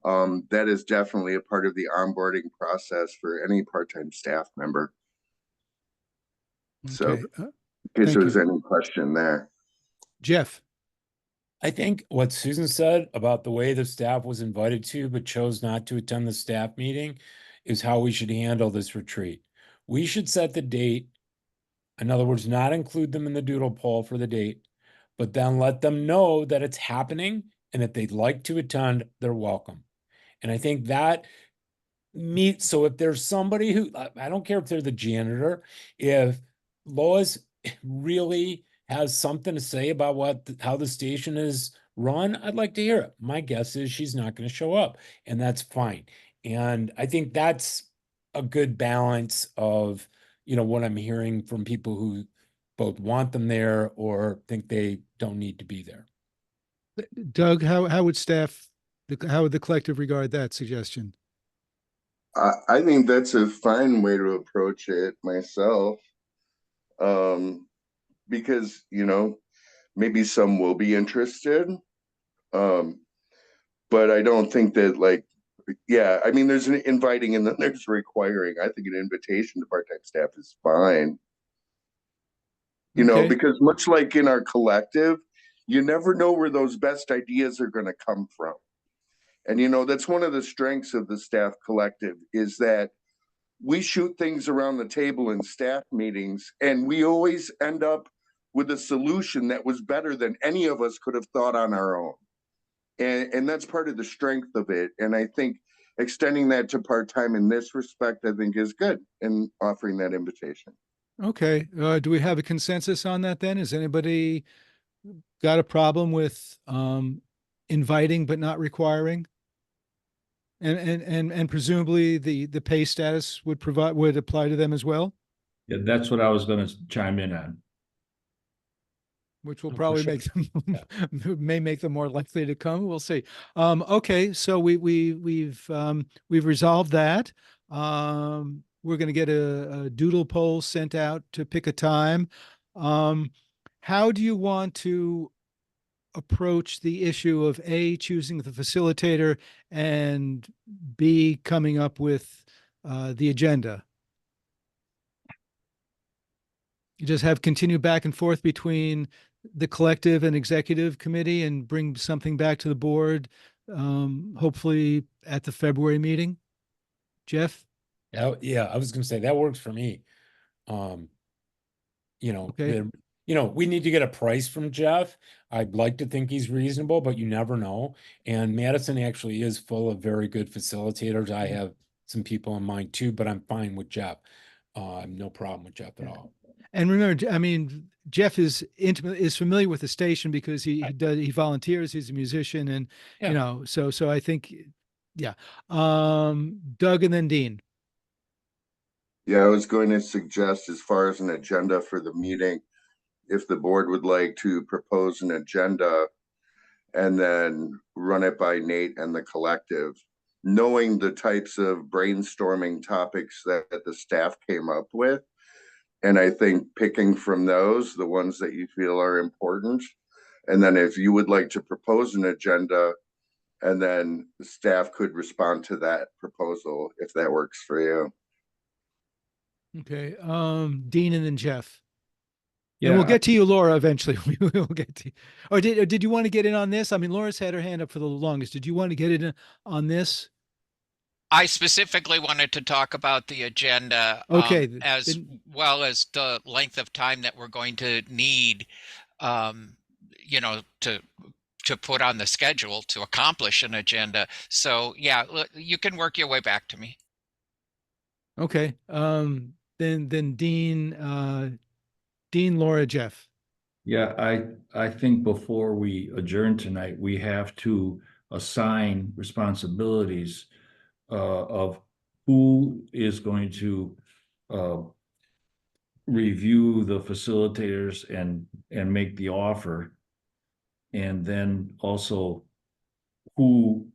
That is definitely a part of the onboarding process for any part-time staff member. So Okay. in case there's any question there. Jeff. I think what Susan said about the way the staff was invited to but chose not to attend the staff meeting is how we should handle this retreat. We should set the date. In other words, not include them in the doodle poll for the date, but then let them know that it's happening, and if they'd like to attend, they're welcome. And I think that so if there's somebody who, I don't care if they're the janitor, if Lois really has something to say about how the station is run, I'd like to hear it. My guess is she's not going to show up, and that's fine. And I think that's a good balance of, what I'm hearing from people who both want them there or think they don't need to be there. Doug, how would how would the collective regard that suggestion? I think that's a fine way to approach it myself. Because, maybe some will be interested. But I don't think that there's an inviting and then there's requiring. I think an invitation to part-time staff is fine. Because much like in our collective, you never know where those best ideas are going to come from. And, that's one of the strengths of the staff collective is that we shoot things around the table in staff meetings, and we always end up with a solution that was better than any of us could have thought on our own. And that's part of the strength of it. And I think extending that to part-time in this respect, I think is good in offering that invitation. Okay. Do we have a consensus on that then? Has anybody got a problem with inviting but not requiring? And presumably the pay status would apply to them as well, Yeah, that's what I was gonna chime in on. which will Oh, for probably sure. may make them more likely to come. We'll see. Okay, so we've resolved that. We're going to get a doodle poll sent out to pick a time. How do you want to approach the issue of A, choosing the facilitator, and B, coming up with the agenda? You just have continued back and forth between the collective and executive committee and bring something back to the board, hopefully at the February meeting. Jeff? Yeah, I was gonna say that works for me. Okay. We need to get a price from Jeff. I'd like to think he's reasonable, but you never know. And Madison actually is full of very good facilitators. I have some people in mind too, but I'm fine with Jeff. No problem with Jeff at all. And remember, I mean, Jeff is familiar with the station because he volunteers, he's a musician, and Yeah. so I think, yeah. Doug and then Dean. Yeah, I was going to suggest, as far as an agenda for the meeting, if the board would like to propose an agenda and then run it by Nate and the collective, knowing the types of brainstorming topics that the staff came up with. And I think picking from those, the ones that you feel are important. And then if you would like to propose an agenda, and then the staff could respond to that proposal, if that works for you. Okay. Dean and then Jeff. Yeah, And we'll get to you, Laura, eventually. We will get to you. Or did you want to get in on this? I mean, Laura's had her hand up for the longest. Did you want to get in on this? I specifically wanted to talk about the agenda, Okay, as well as the length of time that we're going to need, to put on the schedule to accomplish an agenda. So yeah, you can work your way back to me. Okay. Then Dean, Laura, Jeff. yeah, I think before we adjourn tonight, we have to assign responsibilities of who is going to review the facilitators and make the offer. And then also who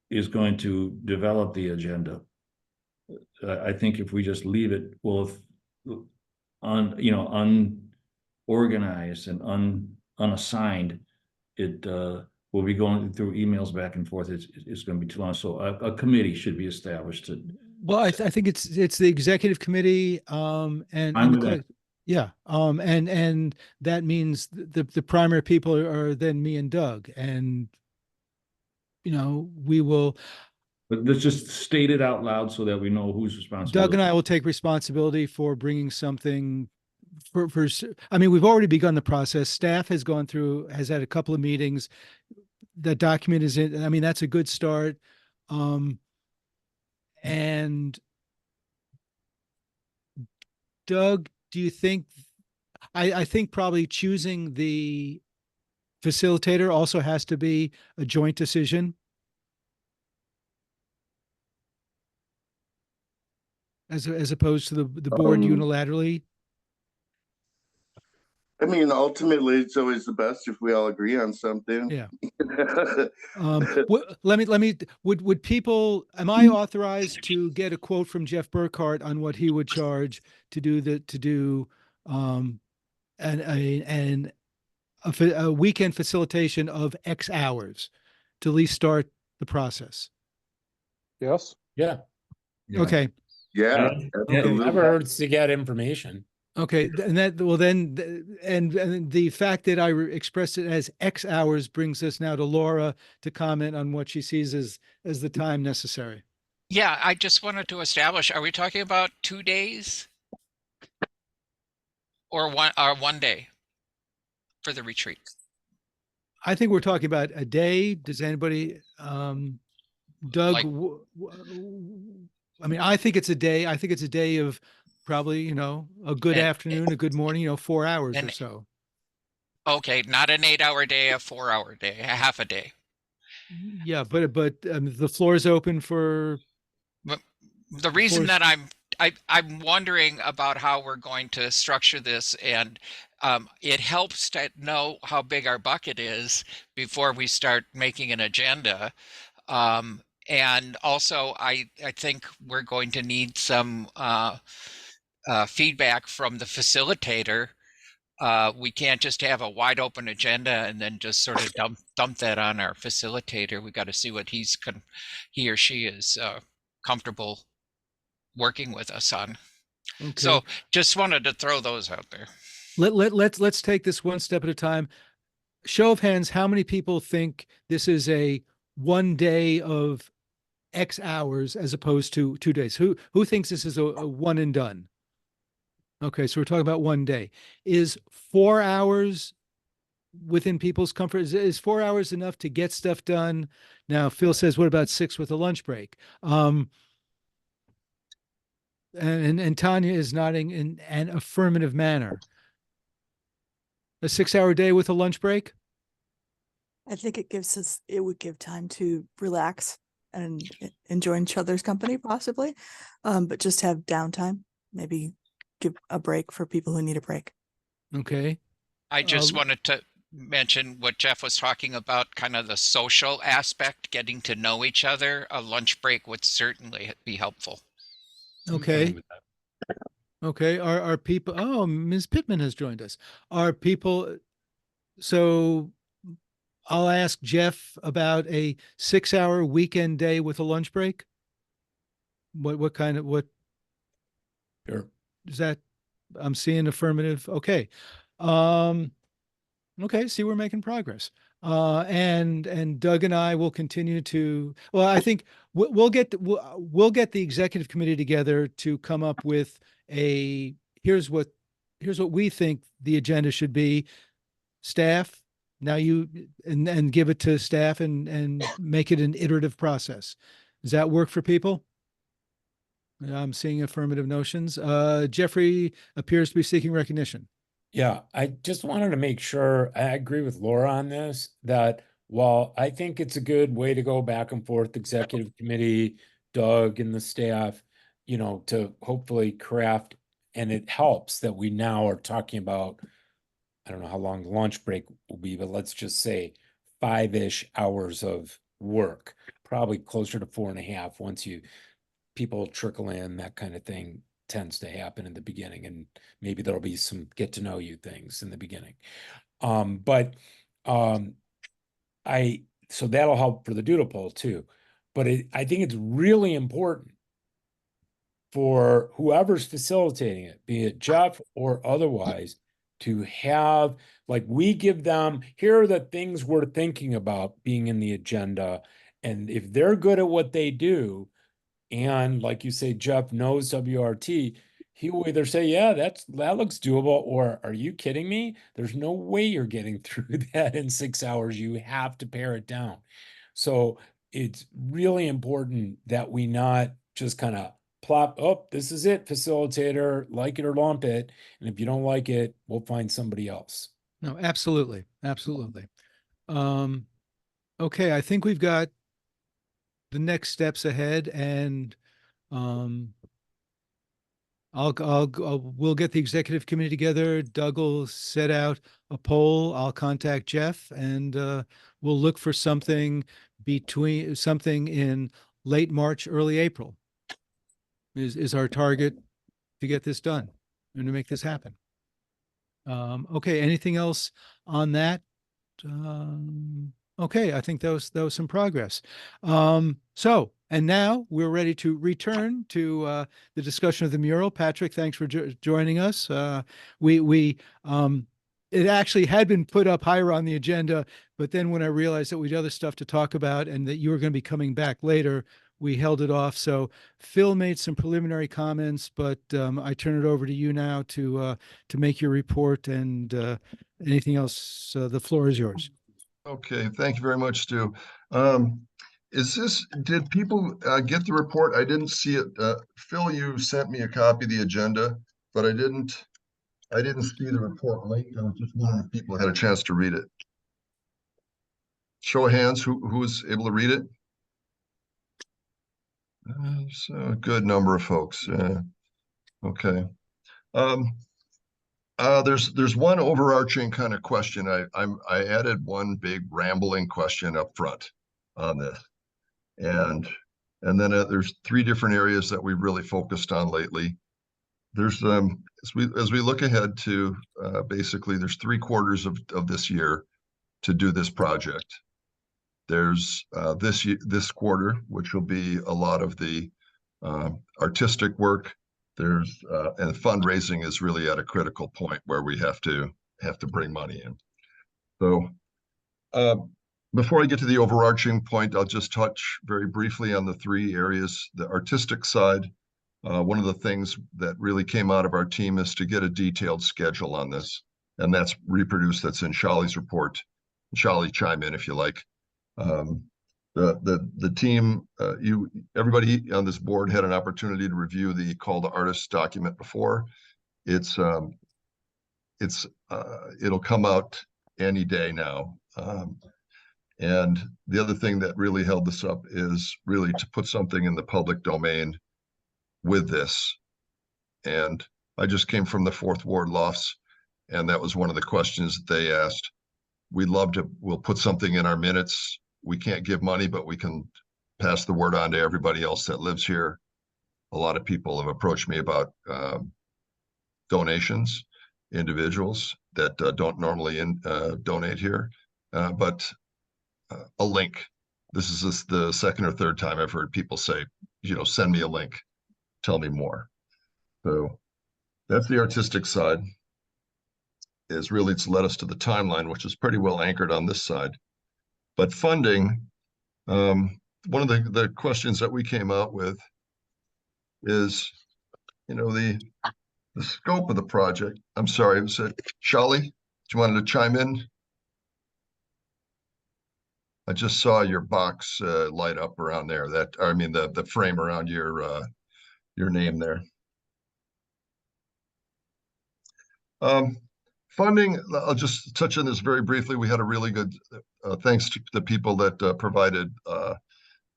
is going to develop the agenda. I think if we just leave it, well, unorganized and unassigned, it we'll be going through emails back and forth. It's going to be too long. So a committee should be established to. Well, I think it's the executive committee, and yeah, and that means the primary people are then me and Doug, and we will. But let's just state it out loud so that we know who's responsible. Doug and I will take responsibility for bringing something. I mean, we've already begun the process. Staff has had a couple of meetings. The document is in. I mean, that's a good start. And Doug, do you think? I think probably choosing the facilitator also has to be a joint decision. As opposed to the board unilaterally. I mean, ultimately, it's always the best if we all agree on something. Yeah. Would people, am I authorized to get a quote from Jeff Burkhart on what he would charge to do a weekend facilitation of X hours to at least start the process? Yes. Yeah. Okay. Yeah. It never hurts to get information. Okay, and and the fact that I expressed it as X hours brings us now to Laura to comment on what she sees as the time necessary. Yeah, I just wanted to establish, are we talking about 2 days? Or one day for the retreat? I think we're talking about a day. Does anybody, Doug, I mean, I think it's a day. I think it's a day of probably, a good afternoon, a good morning, 4 hours or so. Okay, not an 8-hour day, a 4-hour day, a half a day. Yeah, but the floor is open for. But the reason course. that I'm wondering about how we're going to structure this, and it helps to know how big our bucket is before we start making an agenda. And also, I think we're going to need some feedback from the facilitator. We can't just have a wide open agenda and then just sort of dump that on our facilitator. We got to see what he or she is comfortable working with us on. Okay. So just wanted to throw those out there. Let's take this one step at a time. Show of hands, how many people think this is a 1 day of X hours as opposed to 2 days? Who thinks this is a one and done? Okay, so we're talking about 1 day. Is 4 hours within people's comfort? Is 4 hours enough to get stuff done? Now, Phil says, what about 6 with a lunch break? And Tanya is nodding in an affirmative manner. A 6-hour day with a lunch break? I think it would give time to relax and enjoy each other's company possibly, but just have downtime, maybe give a break for people who need a break. Okay. I just wanted to mention what Jeff was talking about, kind of the social aspect, getting to know each other. A lunch break would certainly be helpful. Okay. Okay. Are people, oh, Ms. Pittman has joined us. Are people, so I'll ask Jeff about a 6-hour weekend day with a lunch break. What kind of, what Sure. is that? I'm seeing affirmative. Okay. Okay. See, we're making progress. And Doug and I will continue to, well, I think we'll get the executive committee together to come up with here's what we think the agenda should be. Staff, now and give it to staff and make it an iterative process. Does that work for people? I'm seeing affirmative notions. Jeffrey appears to be seeking recognition. Yeah, I just wanted to make sure I agree with Laura on this, that while I think it's a good way to go back and forth, executive committee, Doug and the staff, to hopefully craft, and it helps that we now are talking about, I don't know how long the lunch break will be, but let's just say 5-ish hours of work, probably closer to 4.5 once people trickle in, that kind of thing tends to happen in the beginning, and maybe there'll be some get to know you things in the beginning. So that'll help for the doodle poll too. But I think it's really important for whoever's facilitating it, be it Jeff or otherwise, to have, like, we give them, here are the things we're thinking about being in the agenda. And if they're good at what they do, and like you say, Jeff knows WRT, he will either say, yeah, that looks doable, or are you kidding me? There's no way you're getting through that in 6 hours. You have to pare it down. So it's really important that we not just kind of plop, oh, this is it, facilitator, like it or lump it. And if you don't like it, we'll find somebody else. No, absolutely. Absolutely. Okay. I think we've got the next steps ahead, and we'll get the executive committee together. Doug will set out a poll. I'll contact Jeff, and we'll look for something in late March, early April is our target to get this done and to make this happen. Okay. Anything else on that? Okay, I think that was some progress. And now we're ready to return to the discussion of the mural. Patrick, thanks for joining us. It actually had been put up higher on the agenda, but then when I realized that we had other stuff to talk about and that you were going to be coming back later, we held it off. So Phil made some preliminary comments, but I turn it over to you now to make your report, and anything else. The floor is yours. Okay, thank you very much, Stu. Did people get the report? I didn't see it. Phil, you sent me a copy of the agenda, but I didn't see the report link. I was just wondering if people had a chance to read it. Show of hands, who was able to read it? So a good number of folks. Okay. There's one overarching kind of question. I added one big rambling question up front on this, and then there's three different areas that we've really focused on lately. There's as we look ahead to basically there's 3/4 of this year to do this project. There's this quarter, which will be a lot of the artistic work. There's and fundraising is really at a critical point where we have to bring money in. So before I get to the overarching point, I'll just touch very briefly on the three areas. The artistic side, one of the things that really came out of our team is to get a detailed schedule on this, and that's reproduced. That's in Shali's report. Shali, chime in if you like. The team, everybody on this board had an opportunity to review the call to artists document before. It'll come out any day now. And the other thing that really held this up is really to put something in the public domain with this. And I just came from the 4th Ward lofts, and that was one of the questions that they asked. We'll put something in our minutes. We can't give money, but we can pass the word on to everybody else that lives here. A lot of people have approached me about donations, individuals that don't normally donate here, but a link. This is the second or third time I've heard people say, send me a link, tell me more. So that's the artistic side. Is really it's led us to the timeline, which is pretty well anchored on this side. But funding, one of the questions that we came out with is, the scope of the project. I'm sorry, was it Shali? Do you wanted to chime in? I just saw your box light up around there. The frame around your name there. Funding, I'll just touch on this very briefly. We had a really good, thanks to the people that provided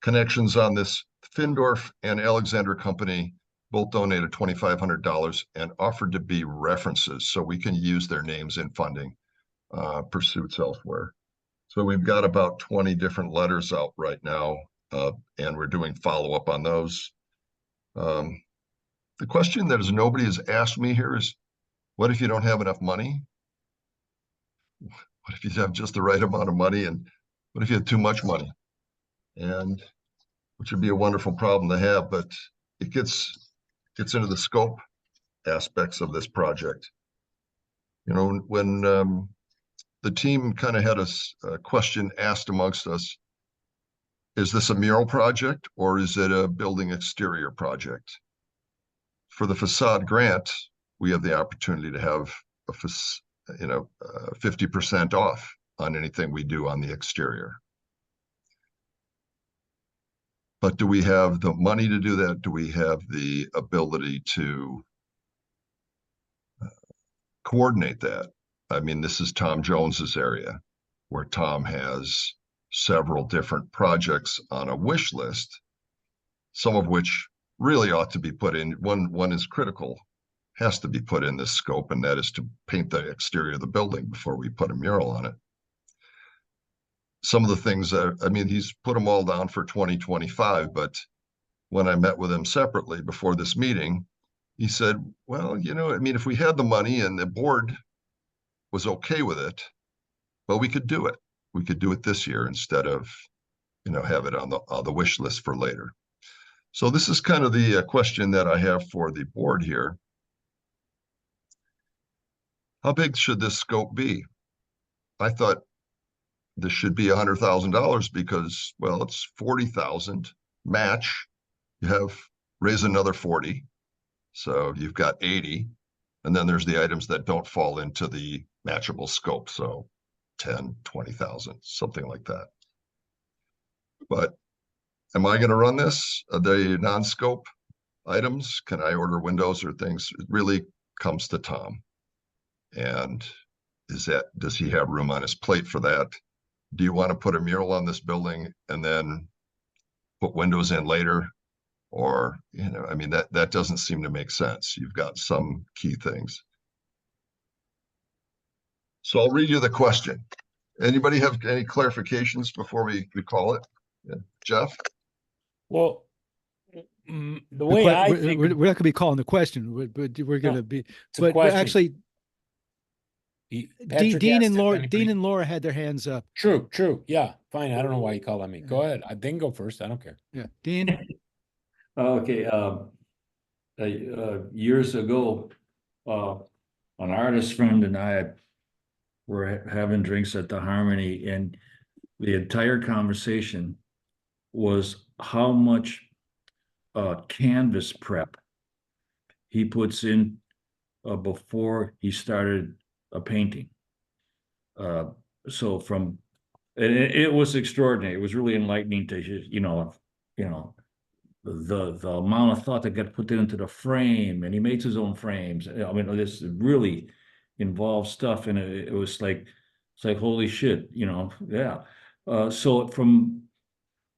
connections on this. Findorf and Alexander Company both donated $2,500 and offered to be references so we can use their names in funding pursuits elsewhere. So we've got about 20 different letters out right now, and we're doing follow-up on those. The question that nobody has asked me here is, what if you don't have enough money? What if you have just the right amount of money? And what if you have too much money? And which would be a wonderful problem to have, but it gets into the scope aspects of this project. When the team kind of had a question asked amongst us, is this a mural project or is it a building exterior project? For the facade grant, we have the opportunity to have 50% off on anything we do on the exterior. But do we have the money to do that? Do we have the ability to coordinate that? I mean, this is Tom Jones's area, where Tom has several different projects on a wish list, some of which really ought to be put in. One is critical, has to be put in this scope, and that is to paint the exterior of the building before we put a mural on it. Some of the things he's put them all down for 2025, but when I met with him separately before this meeting, he said, well, if we had the money and the board was okay with it, well, we could do it. We could do it this year instead of, have it on the wish list for later. So this is kind of the question that I have for the board here. How big should this scope be? I thought this should be $100,000 because, well, it's 40,000 match. You raise another 40. So you've got 80. And then there's the items that don't fall into the matchable scope. So 10, 20,000, something like that. But am I going to run this? The non-scope items? Can I order windows or things? It really comes to Tom. And does he have room on his plate for that? do you want to put a mural on this building and then put windows in later? Or, you know, I mean, that doesn't seem to make sense. You've got some key things. So I'll read you the question. Anybody have any clarifications before we call it? Yeah. Jeff? Well, the way I think we're not going to be calling the question, but we're going to be. it's a But question. actually, Patrick Dean asked and if Laura, anybody- Dean and Laura had their hands up. True. Yeah, fine. I don't know why you call on me. Go ahead. I didn't go first. I don't care. Yeah, Dean. Okay, years ago, an artist friend and I were having drinks at the Harmony, and the entire conversation was how much canvas prep he puts in before he started a painting. So from, and it was extraordinary. It was really enlightening to, the amount of thought that got put into the frame, and he makes his own frames. I mean, this really involved stuff, and it was like, it's like, holy shit, yeah. So from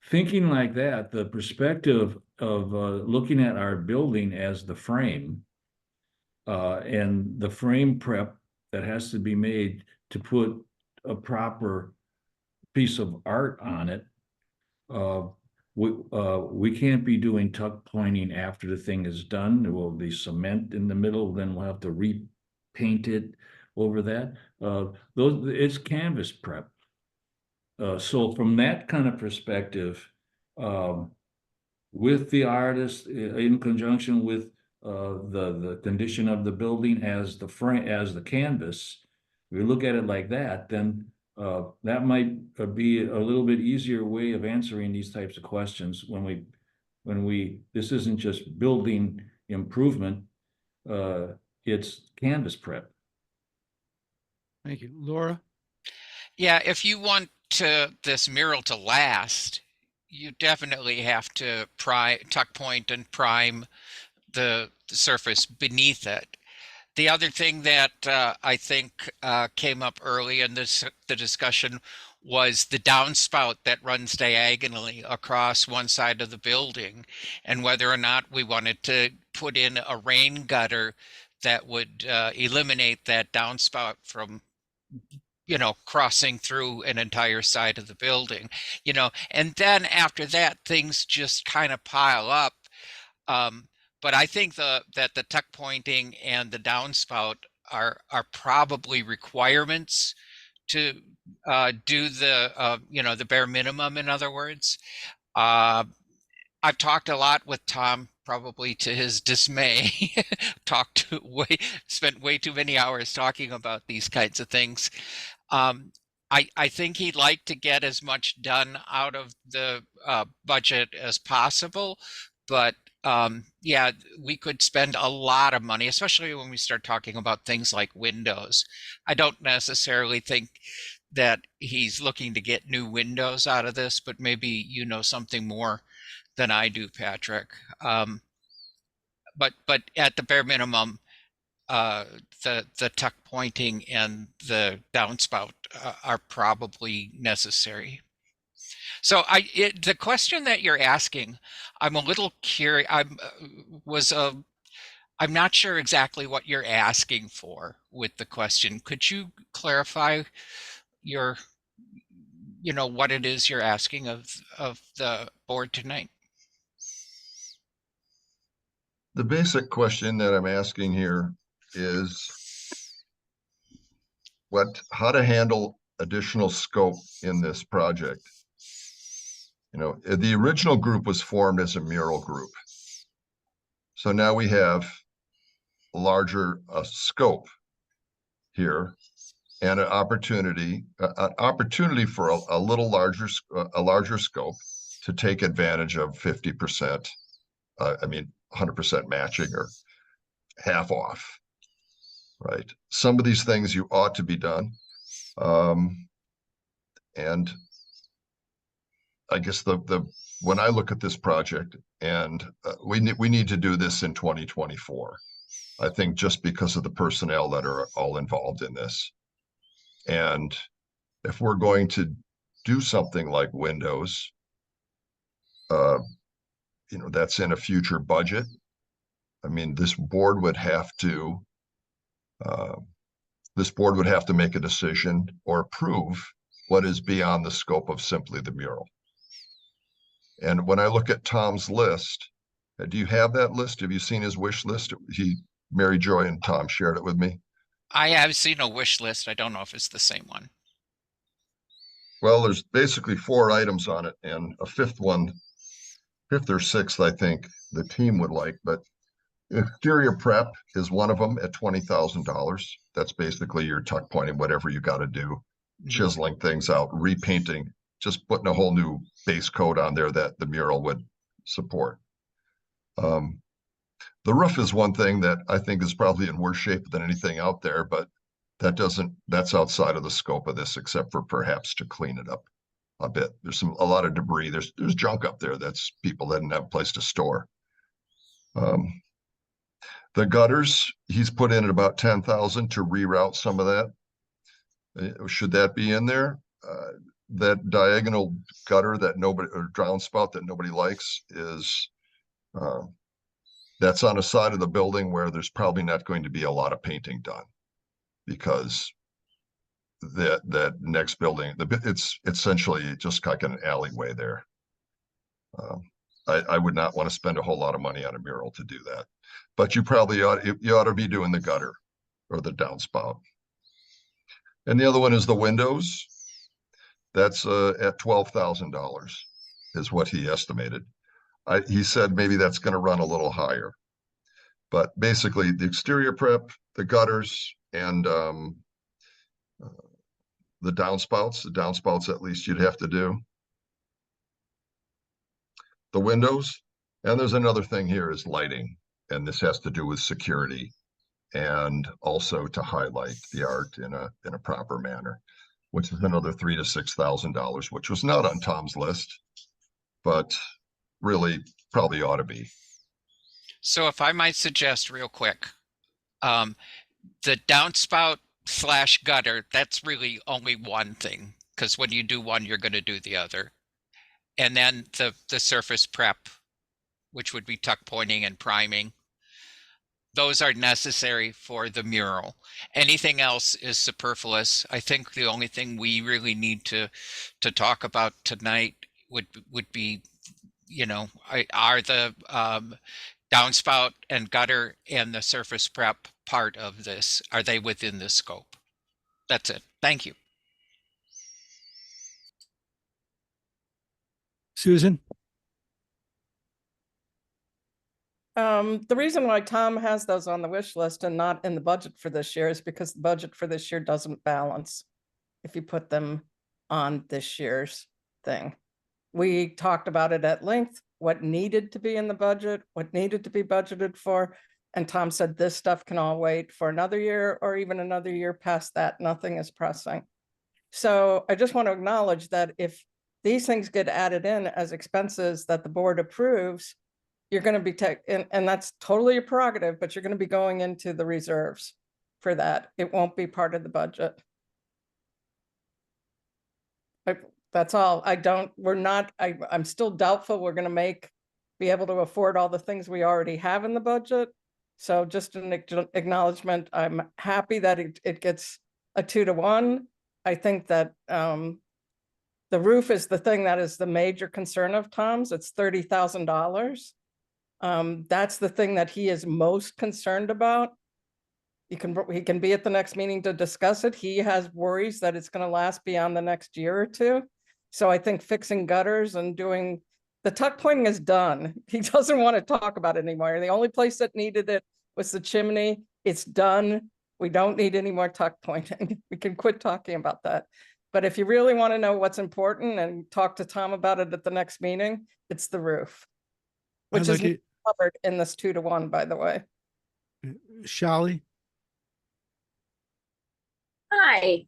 thinking like that, the perspective of looking at our building as the frame, and the frame prep that has to be made to put a proper piece of art on it, we can't be doing tuck pointing after the thing is done. There will be cement in the middle, then we'll have to repaint it over that. It's canvas prep. So from that kind of perspective, with the artist in conjunction with the condition of the building as the frame, as the canvas, we look at it like that, then that might be a little bit easier way of answering these types of questions when we this isn't just building improvement, it's canvas prep. Thank you. Laura? Yeah, if you want this mural to last, you definitely have to tuck point and prime the surface beneath it. The other thing that I think came up early in the discussion was the downspout that runs diagonally across one side of the building, and whether or not we wanted to put in a rain gutter that would eliminate that downspout from crossing through an entire side of the building, and then after that, things just kind of pile up. But I think that the tuck pointing and the downspout are probably requirements to do the bare minimum. In other words, I've talked a lot with Tom, probably to his dismay, spent way too many hours talking about these kinds of things. I think he'd like to get as much done out of the budget as possible, but yeah, we could spend a lot of money, especially when we start talking about things like windows. I don't necessarily think that he's looking to get new windows out of this, but maybe you know something more than I do, Patrick. But at the bare minimum, the tuck pointing and the downspout are probably necessary. So the question that you're asking, I'm a little curious. I'm not sure exactly what you're asking for with the question. Could you clarify what it is you're asking of the board tonight? The basic question that I'm asking here is how to handle additional scope in this project. The original group was formed as a mural group. So now we have a larger scope here and an opportunity for a little larger scope to take advantage of 50%, 100% matching or half off, right? Some of these things you ought to be done. And I guess when I look at this project, and we need to do this in 2024, I think, just because of the personnel that are all involved in this. And if we're going to do something like windows, that's in a future budget. I mean, this board would have to make a decision or approve what is beyond the scope of simply the mural. And when I look at Tom's list, do you have that list? Have you seen his wish list? Mary Joy and Tom shared it with me. I have seen a wish list. I don't know if it's the same one. Well, there's basically 4 items on it, and a fifth or sixth, I think the team would like, but exterior prep is one of them at $20,000. That's basically your tuck pointing, whatever you got to do, chiseling things out, repainting, just putting a whole new base coat on there that the mural would support. The roof is one thing that I think is probably in worse shape than anything out there, but that's outside of the scope of this, except for perhaps to clean it up a bit. There's a lot of debris. There's junk up there that's people that didn't have a place to store. The gutters, he's put in at about 10,000 to reroute some of that. Should that be in there? That diagonal gutter that or downspout that nobody likes is, that's on a side of the building where there's probably not going to be a lot of painting done, because that next building, it's essentially just like an alleyway there. I would not want to spend a whole lot of money on a mural to do that, but you ought to be doing the gutter or the downspout. And the other one is the windows. That's at $12,000 is what he estimated. He said maybe that's going to run a little higher, but basically the exterior prep, the gutters, and the downspouts at least you'd have to do. The windows, and there's another thing here is lighting, and this has to do with security and also to highlight the art in a proper manner, which is another $3,000 to $6,000, which was not on Tom's list, but really probably ought to be. So if I might suggest real quick, the downspout / gutter, that's really only one thing, because when you do one, you're going to do the other. And then the surface prep, which would be tuck pointing and priming, those are necessary for the mural. Anything else is superfluous. I think the only thing we really need to talk about tonight would be, are the downspout and gutter and the surface prep part of this, are they within the scope? That's it. Thank you. Susan? The reason why Tom has those on the wish list and not in the budget for this year is because the budget for this year doesn't balance if you put them on this year's thing. We talked about it at length, what needed to be in the budget, what needed to be budgeted for. And Tom said this stuff can all wait for another year or even another year past that. Nothing is pressing. So I just want to acknowledge that if these things get added in as expenses that the board approves, you're going to be and that's totally a prerogative, but you're going to be going into the reserves for that. It won't be part of the budget. That's all. I'm still doubtful we're going to be able to afford all the things we already have in the budget. So just an acknowledgement, I'm happy that it gets a 2-to-1. I think that the roof is the thing that is the major concern of Tom's. It's $30,000. That's the thing that he is most concerned about. He can be at the next meeting to discuss it. He has worries that it's going to last beyond the next year or two. So I think fixing gutters and doing the tuck pointing is done. He doesn't want to talk about it anymore. The only place that needed it was the chimney. It's done. We don't need any more tuck pointing. We can quit talking about that. But if you really want to know what's important and talk to Tom about it at the next meeting, it's the roof, which is covered in this 2-to-1, by the way. Shally? Hi.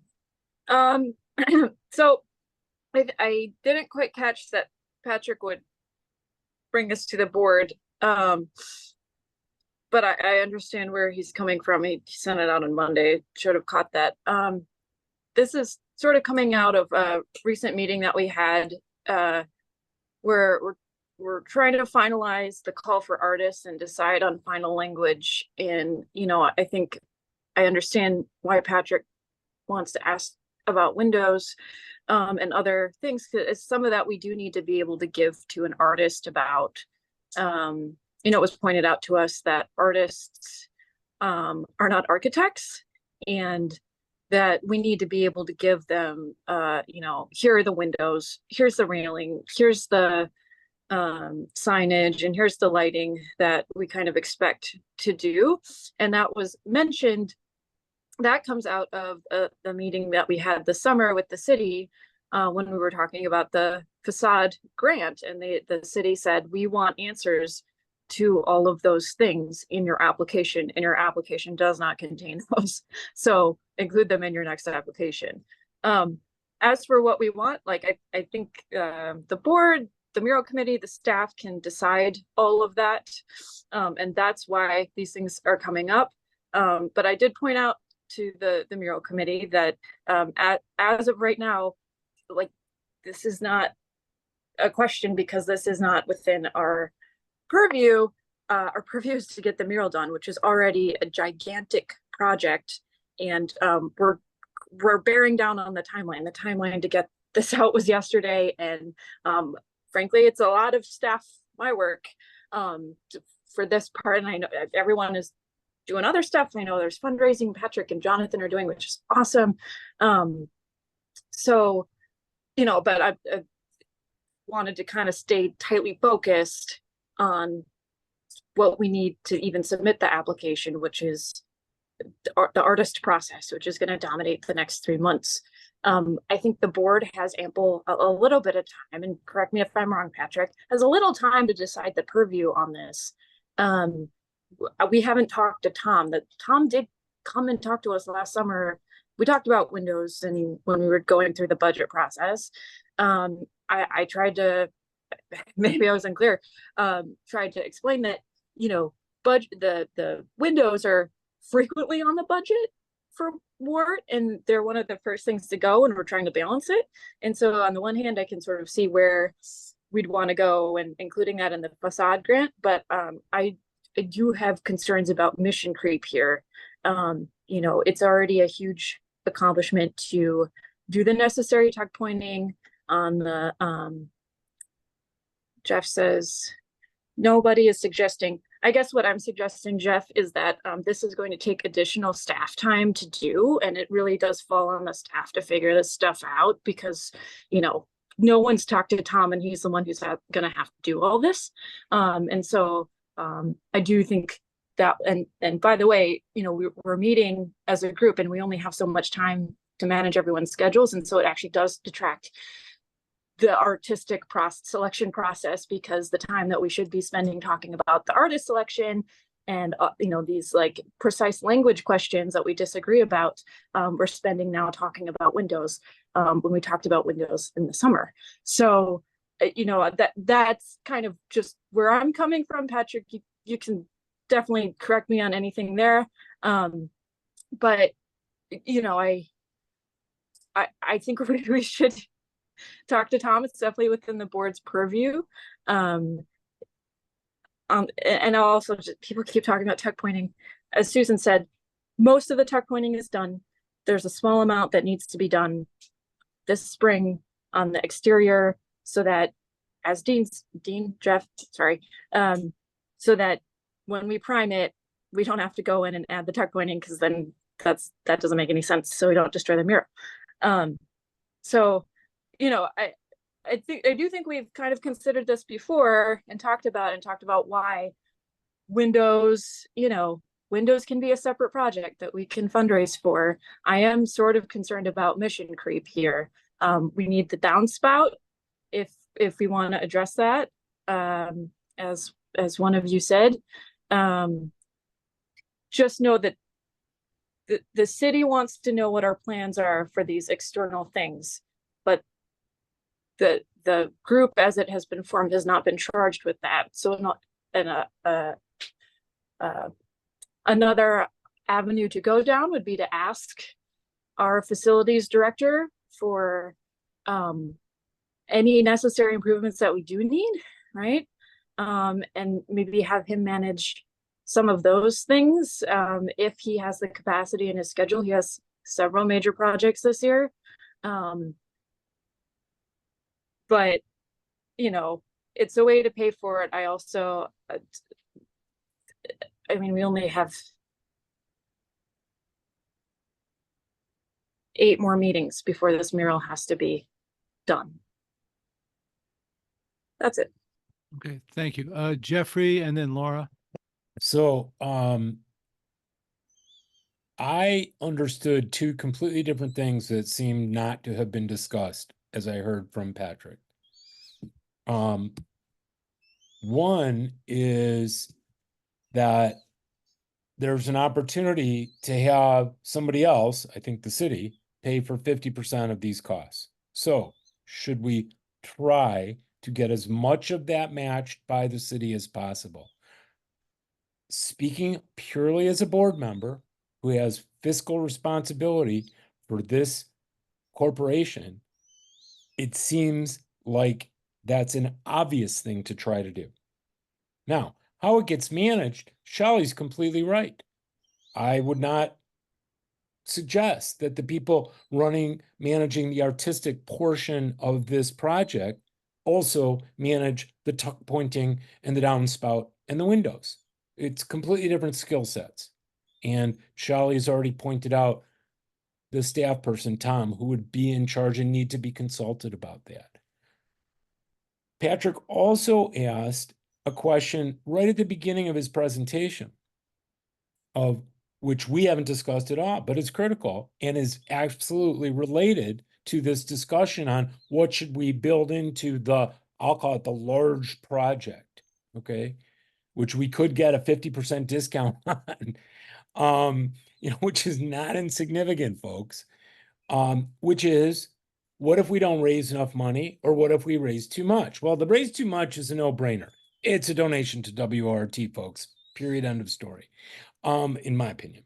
So I didn't quite catch that Patrick would bring this to the board. But I understand where he's coming from. He sent it out on Monday. Should have caught that. This is sort of coming out of a recent meeting that we had, where we're trying to finalize the call for artists and decide on final language. And, you know, I think I understand why Patrick wants to ask about windows and other things, because some of that we do need to be able to give to an artist about. You know, it was pointed out to us that artists are not architects, and that we need to be able to give them, you know, here are the windows, here's the railing, here's the signage, and here's the lighting that we kind of expect to do. And that was mentioned, that comes out of the meeting that we had this summer with the city when we were talking about the facade grant, and the city said, we want answers to all of those things in your application, and your application does not contain those. So include them in your next application. As for what we want, like I think the board, the mural committee, the staff can decide all of that. And that's why these things are coming up. But I did point out to the mural committee that as of right now, like, this is not a question, because this is not within our purview. Our purview is to get the mural done, which is already a gigantic project. And we're bearing down on the timeline. The timeline to get this out was yesterday. And frankly, it's a lot of staff, my work for this part. And I know everyone is doing other stuff. I know there's fundraising Patrick and Jonathan are doing, which is awesome. So, you know, but I wanted to kind of stay tightly focused on what we need to even submit the application, which is the artist process, which is going to dominate the next 3 months. I think the board has ample, a little bit of time, and correct me if I'm wrong, Patrick, has a little time to decide the purview on this. We haven't talked to Tom. Tom did come and talk to us last summer. We talked about windows, and when we were going through the budget process, I tried to, maybe I was unclear, tried to explain that, you know, the windows are frequently on the budget for WORT, and they're one of the first things to go, and we're trying to balance it. And so on the one hand, I can sort of see where we'd want to go, and including that in the facade grant, but I do have concerns about mission creep here. You know, it's already a huge accomplishment to do the necessary tuck pointing on the Jeff says nobody is suggesting. I guess what I'm suggesting, Jeff, is that this is going to take additional staff time to do, and it really does fall on the staff to figure this stuff out, because, you know, no one's talked to Tom, and he's the one who's going to have to do all this. And so I do think that, and by the way, you know, we're meeting as a group, and we only have so much time to manage everyone's schedules, and so it actually does detract the artistic selection process, because the time that we should be spending talking about the artist selection and you know, these like precise language questions that we disagree about, we're spending now talking about windows when we talked about windows in the summer. So you know, that's kind of just where I'm coming from. Patrick, you can definitely correct me on anything there, but you know, I think we should talk to Tom. It's definitely within the board's purview. And I'll also just, people keep talking about tuck pointing. As Susan said, most of the tuck pointing is done. There's a small amount that needs to be done this spring on the exterior, so that as Jeff, sorry, so that when we prime it, we don't have to go in and add the tuck pointing, because then that doesn't make any sense. So we don't destroy the mural. So, you know, I do think we've kind of considered this before and talked about why windows, you know, windows can be a separate project that we can fundraise for. I am sort of concerned about mission creep here. We need the downspout if we want to address that, as one of you said. Just know that the city wants to know what our plans are for these external things, but the group as it has been formed has not been charged with that. So another avenue to go down would be to ask our facilities director for any necessary improvements that we do need, right? And maybe have him manage some of those things if he has the capacity in his schedule. He has several major projects this year. But, you know, it's a way to pay for it. I also, I mean, we only have 8 more meetings before this mural has to be done. That's it. Okay, thank you. Jeffrey and then Laura. So, I understood 2 completely different things that seemed not to have been discussed, as I heard from Patrick. One is that there's an opportunity to have somebody else, I think the city, pay for 50% of these costs. So should we try to get as much of that matched by the city as possible? Speaking purely as a board member who has fiscal responsibility for this corporation, it seems like that's an obvious thing to try to do. Now, how it gets managed, Shelley's completely right. I would not suggest that the people managing the artistic portion of this project also manage the tuck pointing and the downspout and the windows. It's completely different skill sets. And Shelley has already pointed out the staff person, Tom, who would be in charge and need to be consulted about that. Patrick also asked a question right at the beginning of his presentation, of which we haven't discussed at all, but it's critical and is absolutely related to this discussion on what should we build into the, I'll call it the large project, okay? Which we could get a 50% discount on, you know, which is not insignificant, folks. Which is, what if we don't raise enough money, or what if we raise too much? Well, the raise too much is a no-brainer. It's a donation to WORT, folks. Period. End of story. In my opinion,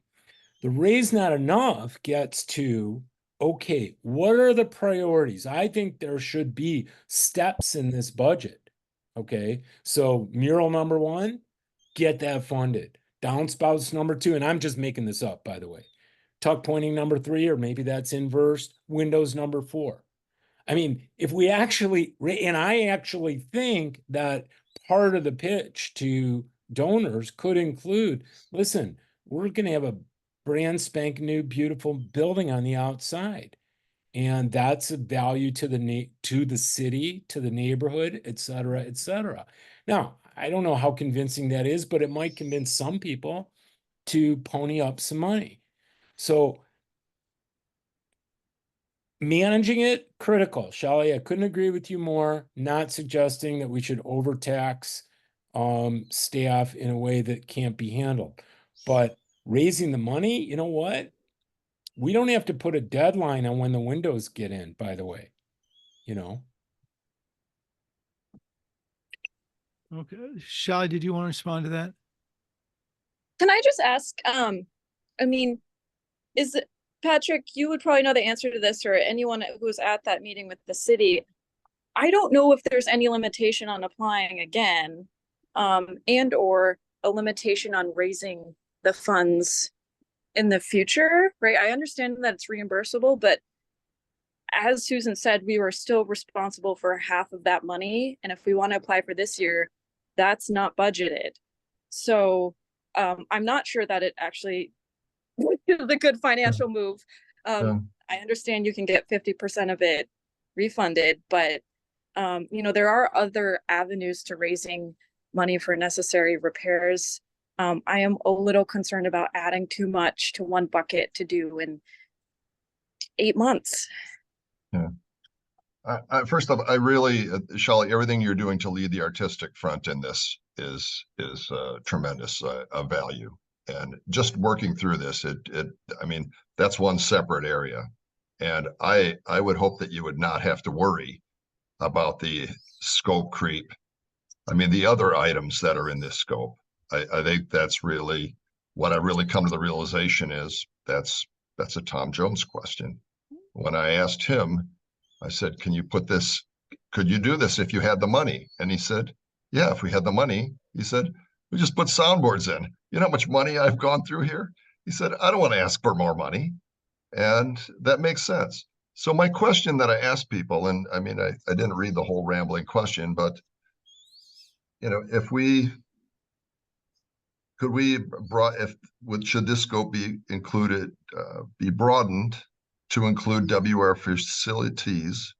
the raise not enough gets to, okay, what are the priorities? I think there should be steps in this budget. Okay, so mural number 1, get that funded. Downspouts number 2, and I'm just making this up, by the way. Tuck pointing number 3, or maybe that's inverse, windows number 4. I mean, if we actually, and I actually think that part of the pitch to donors could include, listen, we're going to have a brand spanking new, beautiful building on the outside. And that's a value to the city, to the neighborhood, et cetera, et cetera. Now, I don't know how convincing that is, but it might convince some people to pony up some money. So managing it, critical. Shelley, I couldn't agree with you more. Not suggesting that we should overtax staff in a way that can't be handled. But raising the money, you know what? We don't have to put a deadline on when the windows get in, by the way, you know. Okay, Shelley, did you want to respond to that? Can I just ask, I mean, is it, Patrick, you would probably know the answer to this, or anyone who was at that meeting with the city. I don't know if there's any limitation on applying again, and or a limitation on raising the funds in the future, right? I understand that it's reimbursable, but as Susan said, we were still responsible for half of that money. And if we want to apply for this year, that's not budgeted. So I'm not sure that it actually is a good financial move. I understand you can get 50% of it refunded, but you know, there are other avenues to raising money for necessary repairs. I am a little concerned about adding too much to one bucket to do in 8 months. Yeah. First off, I really, Shelley, everything you're doing to lead the artistic front in this is tremendous value. And just working through this, I mean, that's one separate area. And I would hope that you would not have to worry about the scope creep. I mean, the other items that are in this scope, I think that's really what I really come to the realization is that's a Tom Jones question. When I asked him, I said, can you put this, could you do this if you had the money? And he said, yeah, if we had the money. He said, we just put soundboards in. You know how much money I've gone through here? He said, I don't want to ask for more money. And that makes sense. So my question that I asked people, and I mean, I didn't read the whole rambling question, but you know, should this scope be included, be broadened to include WR facilities,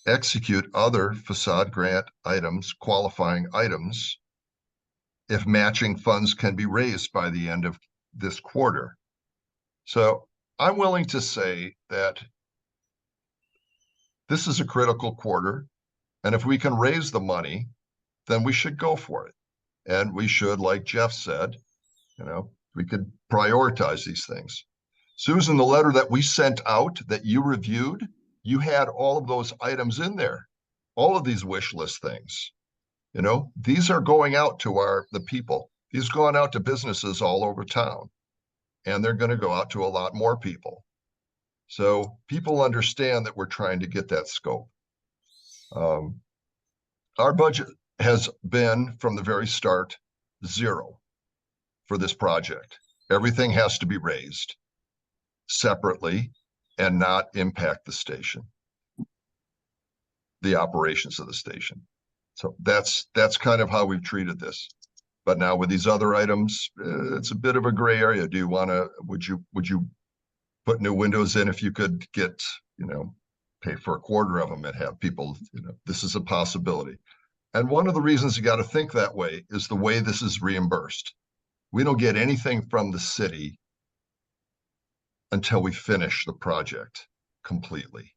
execute other facade grant items, qualifying items, if matching funds can be raised by the end of this quarter. So I'm willing to say that this is a critical quarter, and if we can raise the money, then we should go for it. And we should, like Jeff said, you know, we could prioritize these things. Susan, the letter that we sent out that you reviewed, you had all of those items in there, all of these wish list things. You know, these are going out to the people. These are going out to businesses all over town, and they're going to go out to a lot more people. So people understand that we're trying to get that scope. Our budget has been from the very start zero for this project. Everything has to be raised separately and not impact the station, the operations of the station. So that's kind of how we've treated this. But now with these other items, it's a bit of a gray area. Do you want to, would you put new windows in if you could get, you know, pay for a quarter of them and have people, you know, this is a possibility. And one of the reasons you got to think that way is the way this is reimbursed. We don't get anything from the city until we finish the project completely.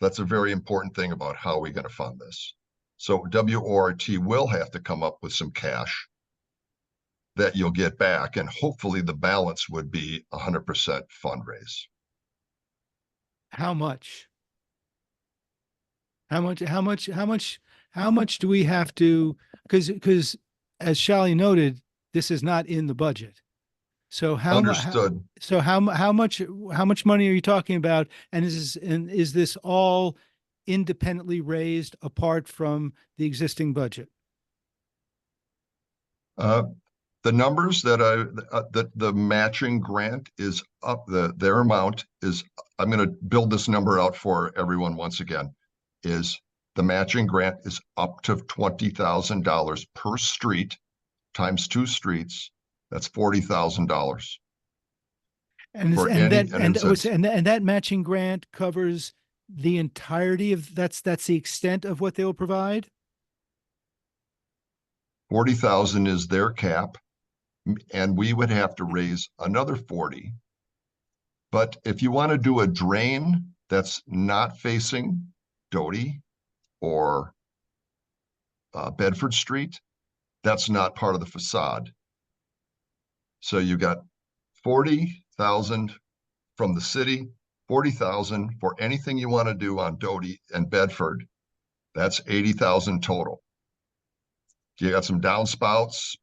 That's a very important thing about how we're going to fund this. So WORT will have to come up with some cash that you'll get back, and hopefully the balance would be 100% fundraise. How much? How much do we have to, because as Shally noted, this is not in the budget. So how Understood. How much money are you talking about? And is this all independently raised apart from the existing budget? The numbers that the matching grant is up, their amount is, I'm going to build this number out for everyone once again, is the matching grant is up to $20,000 per street times 2 streets. That's $40,000. And that matching grant covers the entirety of that's the extent of what they will provide. 40,000 is their cap, and we would have to raise another 40. But if you want to do a drain that's not facing Doty or Bedford Street, that's not part of the facade. So you got 40,000 from the city, 40,000 for anything you want to do on Doty and Bedford. That's 80,000 total. You got some downspouts,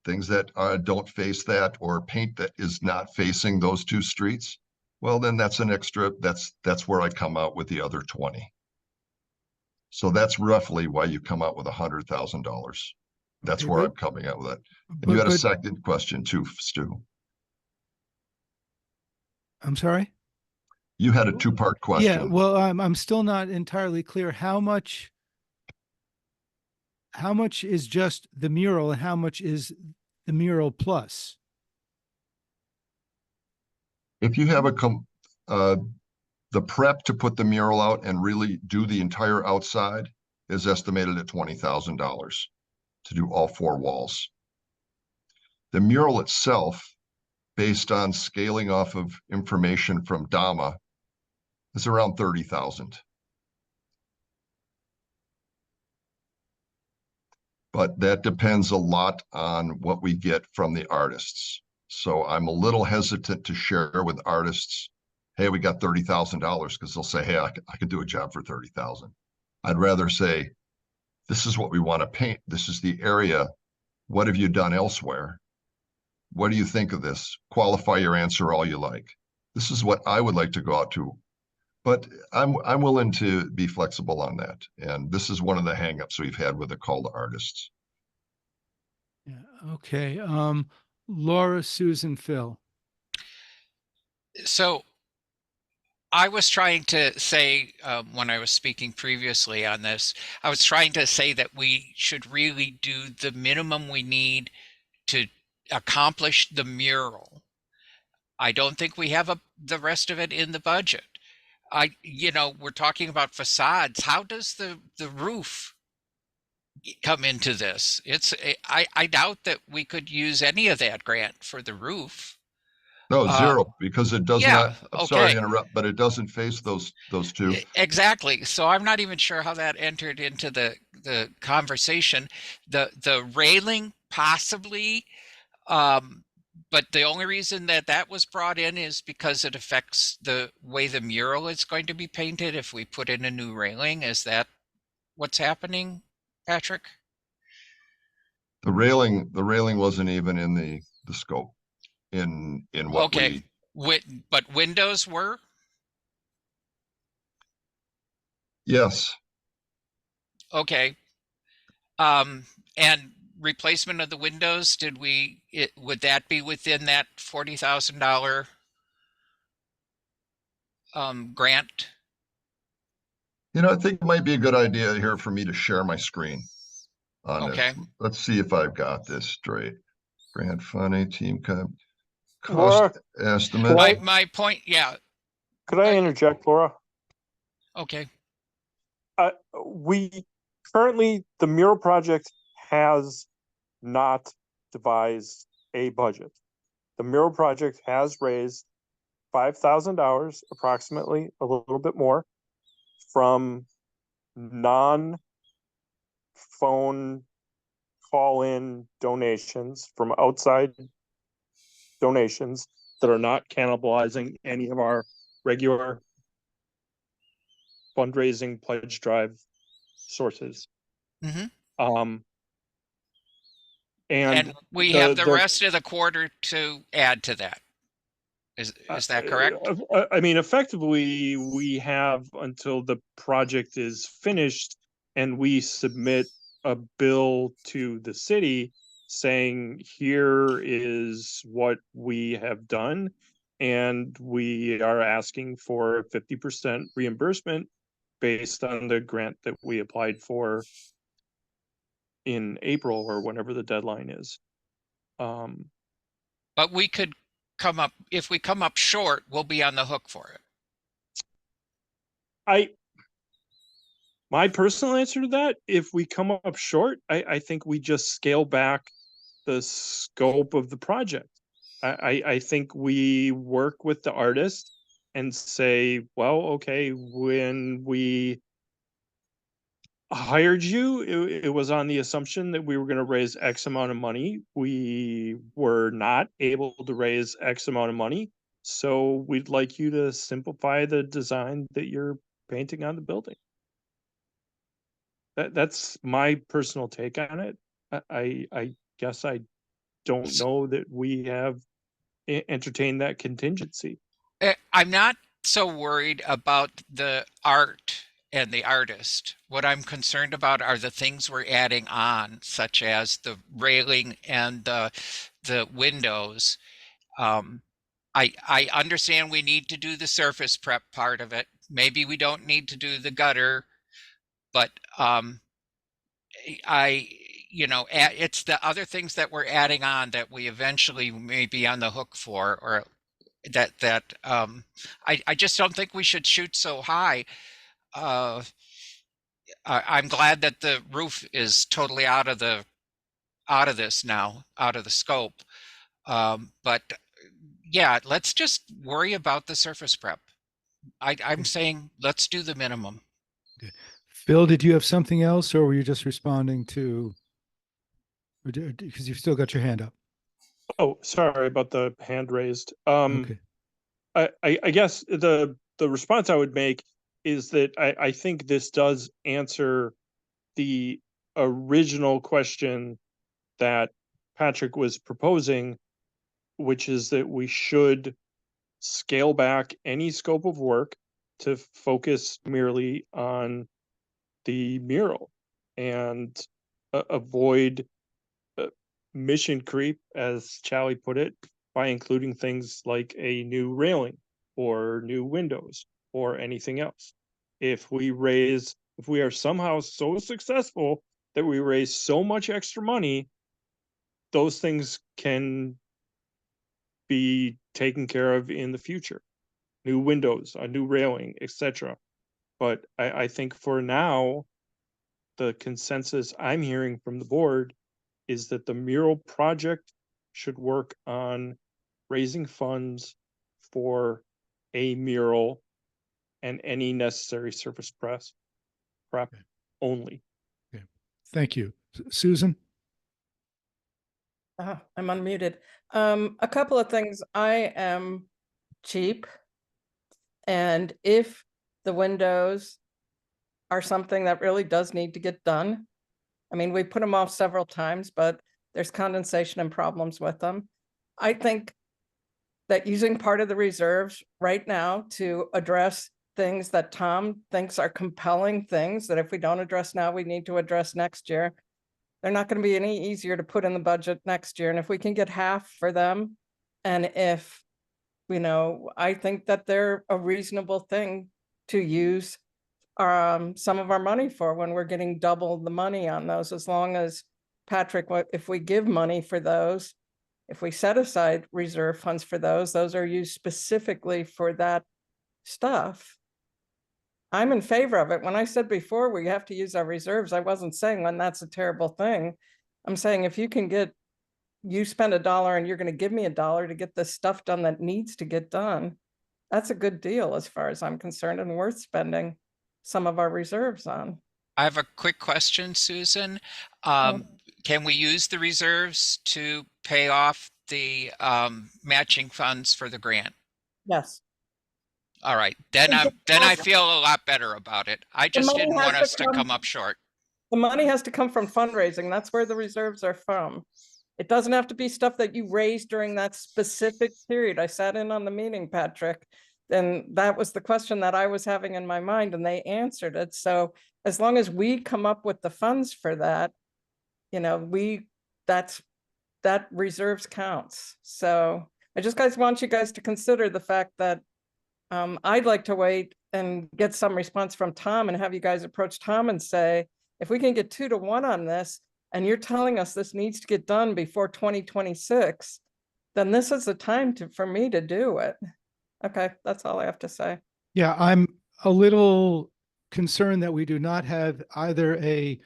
things that don't face that, or paint that is not facing those 2 streets. Well, then that's an extra, that's where I come out with the other 20. So that's roughly why you come out with $100,000. That's Okay, where I'm coming out with that. And you had a second question too, Stu. I'm sorry? You had a 2-part question. Yeah, well, I'm still not entirely clear how much is just the mural and how much is the mural plus? If you have the prep to put the mural out and really do the entire outside is estimated at $20,000 to do all 4 walls. The mural itself, based on scaling off of information from DAMA, is around 30,000. But that depends a lot on what we get from the artists. So I'm a little hesitant to share with artists, hey, we got $30,000, because they'll say, hey, I could do a job for 30,000. I'd rather say, this is what we want to paint. This is the area. What have you done elsewhere? What do you think of this? Qualify your answer all you like. This is what I would like to go out to But I'm willing to be flexible on that. And this is one of the hangups we've had with the call to artists. Yeah, okay. Laura, Susan, Phil. So I was trying to say, when I was speaking previously on this, I was trying to say that we should really do the minimum we need to accomplish the mural. I don't think we have the rest of it in the budget. We're talking about facades. How does the roof come into this? I doubt that we could use any of that grant for the roof. No, zero, because it does yeah, not, I'm sorry to okay. interrupt, but it doesn't face those two. Exactly. So I'm not even sure how that entered into the conversation. The railing possibly, but the only reason that was brought in is because it affects the way the mural is going to be painted if we put in a new railing. Is that what's happening, Patrick? The railing wasn't even in the scope in what okay. But windows were? Yes. Okay. And replacement of the windows, would that be within that $40,000 grant? I think it might be a good idea here for me to share my screen on okay. this. Let's see if I've got this straight. Grant funding, team cost Laura, estimate. My point, yeah. Could I interject, Laura? Okay. We currently, the mural project has not devised a budget. The mural project has raised $5,000, approximately a little bit more, from non-phone call-in donations, from outside donations that are not cannibalizing any of our regular fundraising pledge drive sources. Mm-hmm. And we have the rest of the quarter to add to that. Is that correct? I mean, effectively, we have until the project is finished and we submit a bill to the city saying, here is what we have done. And we are asking for 50% reimbursement based on the grant that we applied for in April or whenever the deadline is. But we could if we come up short, we'll be on the hook for it. My personal answer to that, if we come up short, I think we just scale back the scope of the project. I think we work with the artist and say, well, okay, when we hired you, it was on the assumption that we were going to raise X amount of money. We were not able to raise X amount of money. So we'd like you to simplify the design that you're painting on the building. That's my personal take on it. I guess I don't know that we have entertained that contingency. I'm not so worried about the art and the artist. What I'm concerned about are the things we're adding on, such as the railing and the windows. I understand we need to do the surface prep part of it. Maybe we don't need to do the gutter, but it's the other things that we're adding on that we eventually may be on the hook for, or I just don't think we should shoot so high. I'm glad that the roof is totally out of this now, out of the scope. But yeah, let's just worry about the surface prep. I'm saying let's do the minimum. Okay. Phil, did you have something else, or were you just responding to, because you've still got your hand up? Oh, sorry about the hand raised. Okay. I guess the response I would make is that I think this does answer the original question that Patrick was proposing, which is that we should scale back any scope of work to focus merely on the mural and avoid mission creep, as Charlie put it, by including things like a new railing or new windows or anything else. If we are somehow so successful that we raise so much extra money, those things can be taken care of in the future. New windows, a new railing, etc. But I think for now, the consensus I'm hearing from the board is that the mural project should work on raising funds for a mural and any necessary surface prep only. Thank you. Susan? I'm unmuted. A couple of things. I am cheap. And if the windows are something that really does need to get done, I mean, we put them off several times, but there's condensation and problems with them. I think that using part of the reserves right now to address things that Tom thinks are compelling things that if we don't address now, we need to address next year. They're not going to be any easier to put in the budget next year. And if we can get half for them, and if, you know, I think that they're a reasonable thing to use some of our money for when we're getting double the money on those, as long as, Patrick, if we give money for those, if we set aside reserve funds for those are used specifically for that stuff. I'm in favor of it. When I said before we have to use our reserves, I wasn't saying when that's a terrible thing. I'm saying if you can get, you spend $1 and you're going to give me $1 to get the stuff done that needs to get done, that's a good deal as far as I'm concerned, and worth spending some of our reserves on. I have a quick question, Susan. Can we use the reserves to pay off the matching funds for the grant? Yes. All right, then I feel a lot better about it. I just didn't want us to come up short. The money has to come from fundraising. That's where the reserves are from. It doesn't have to be stuff that you raised during that specific period. I sat in on the meeting, Patrick, and that was the question that I was having in my mind, and they answered it. So as long as we come up with the funds for that, you know, that reserves counts. So I just want you guys to consider the fact that I'd like to wait and get some response from Tom and have you guys approach Tom and say, if we can get 2-to-1 on this, and you're telling us this needs to get done before 2026, then this is the time for me to do it. Okay, that's all I have to say. Yeah, I'm a little concerned that we do not have either a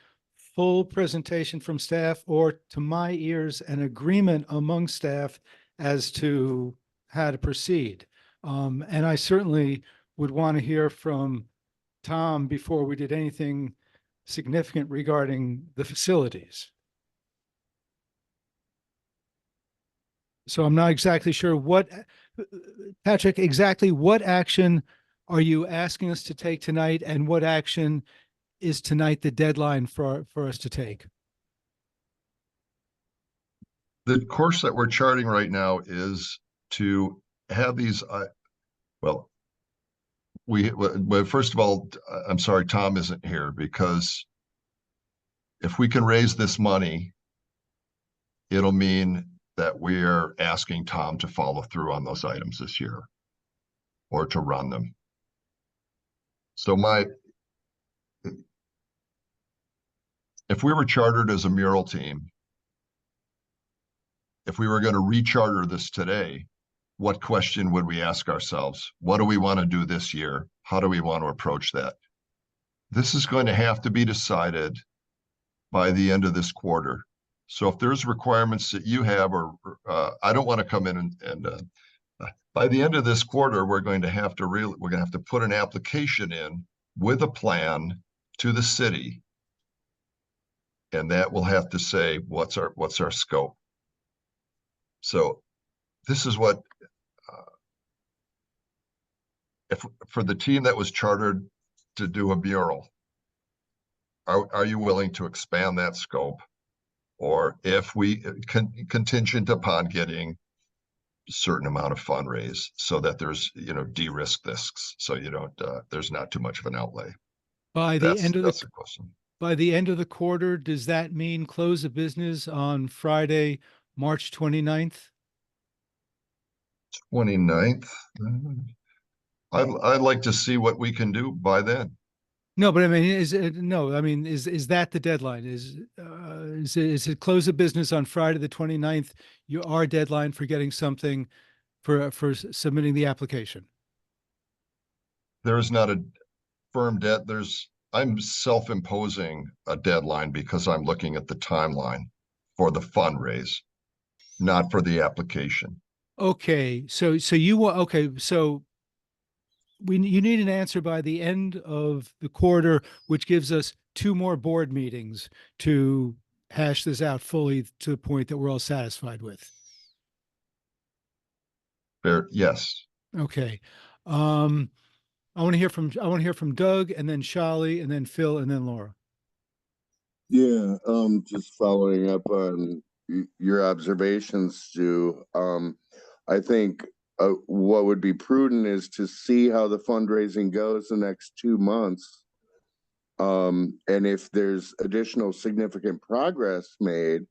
full presentation from staff or, to my ears, an agreement among staff as to how to proceed. And I certainly would want to hear from Tom before we did anything significant regarding the facilities. So I'm not exactly sure what, Patrick, exactly what action are you asking us to take tonight, and what action is tonight the deadline for us to take? The course that we're charting right now is to have these, well, first of all, I'm sorry Tom isn't here, because if we can raise this money, it'll mean that we're asking Tom to follow through on those items this year, or to run them. So if we were chartered as a mural team, if we were going to recharter this today, what question would we ask ourselves? What do we want to do this year? How do we want to approach that? This is going to have to be decided by the end of this quarter. So if there's requirements that you have, or I don't want to come in and by the end of this quarter, we're going to have to put an application in with a plan to the city, and that will have to say what's our scope. So this is what, if for the team that was chartered to do a mural, are you willing to expand that scope? Or if we contingent upon getting, certain amount of fundraise so that there's, de-risk this, so you don't, there's not too much of an outlay. By the end of That's the the question. by the end of the quarter, does that mean close of business on Friday, March 29th? 29th. I'd like to see what we can do by then. No, but I mean, is that the deadline? Is it close of business on Friday, the 29th? Our deadline for getting something for submitting the application? There is not a firm debt. I'm self-imposing a deadline because I'm looking at the timeline for the fundraise, not for the application. Okay, so you want, okay, so you need an answer by the end of the quarter, which gives us 2 more board meetings to hash this out fully to the point that we're all satisfied with. Fair, yes. Okay. I want to hear from Doug, and then Shali, and then Phil, and then Laura. Yeah, just following up on your observations, Stu. I think what would be prudent is to see how the fundraising goes the next 2 months. And if there's additional significant progress made,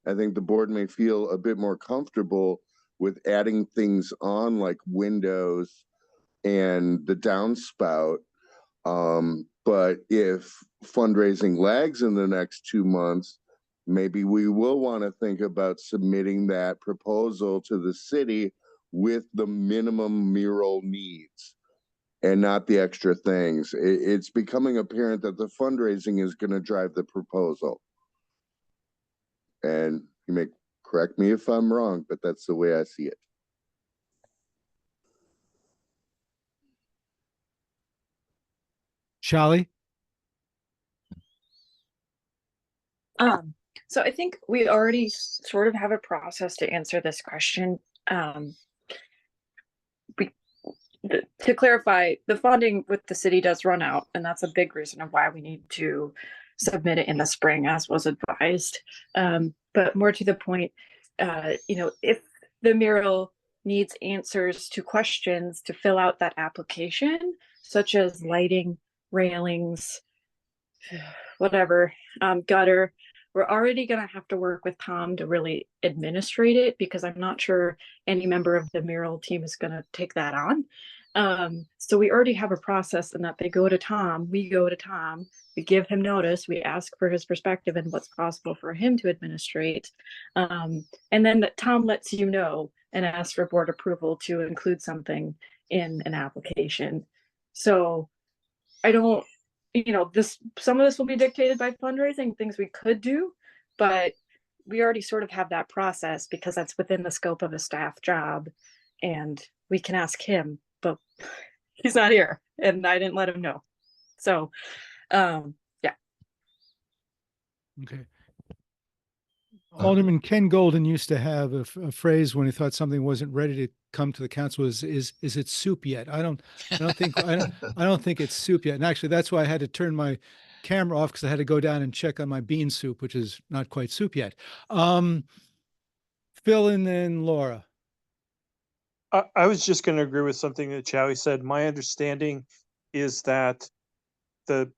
I think the board may feel a bit more comfortable with adding things on like windows and the downspout. But if fundraising lags in the next 2 months, maybe we will want to think about submitting that proposal to the city with the minimum mural needs and not the extra things. It's becoming apparent that the fundraising is going to drive the proposal. And you may correct me if I'm wrong, but that's the way I see it. Shali? So I think we already sort of have a process to answer this question. To clarify, the funding with the city does run out, and that's a big reason of why we need to submit it in the spring, as was advised. But more to the point, if the mural needs answers to questions to fill out that application, such as lighting, railings, whatever, gutter, we're already going to have to work with Tom to really administrate it, because I'm not sure any member of the mural team is going to take that on. So we already have a process in that they go to Tom, we go to Tom, we give him notice, we ask for his perspective and what's possible for him to administrate. And then that Tom lets you know and asks for board approval to include something in an application. So I don't, some of this will be dictated by fundraising, things we could do, but we already sort of have that process because that's within the scope of a staff job, and we can ask him, but he's not here and I didn't let him know. So, yeah. Okay. Alderman Ken Golden used to have a phrase when he thought something wasn't ready to come to the council is it soup yet? I don't think it's soup yet. And actually that's why I had to turn my camera off, because I had to go down and check on my bean soup, which is not quite soup yet. Phil and then Laura. I was just going to agree with something that Chowie said. My understanding is that the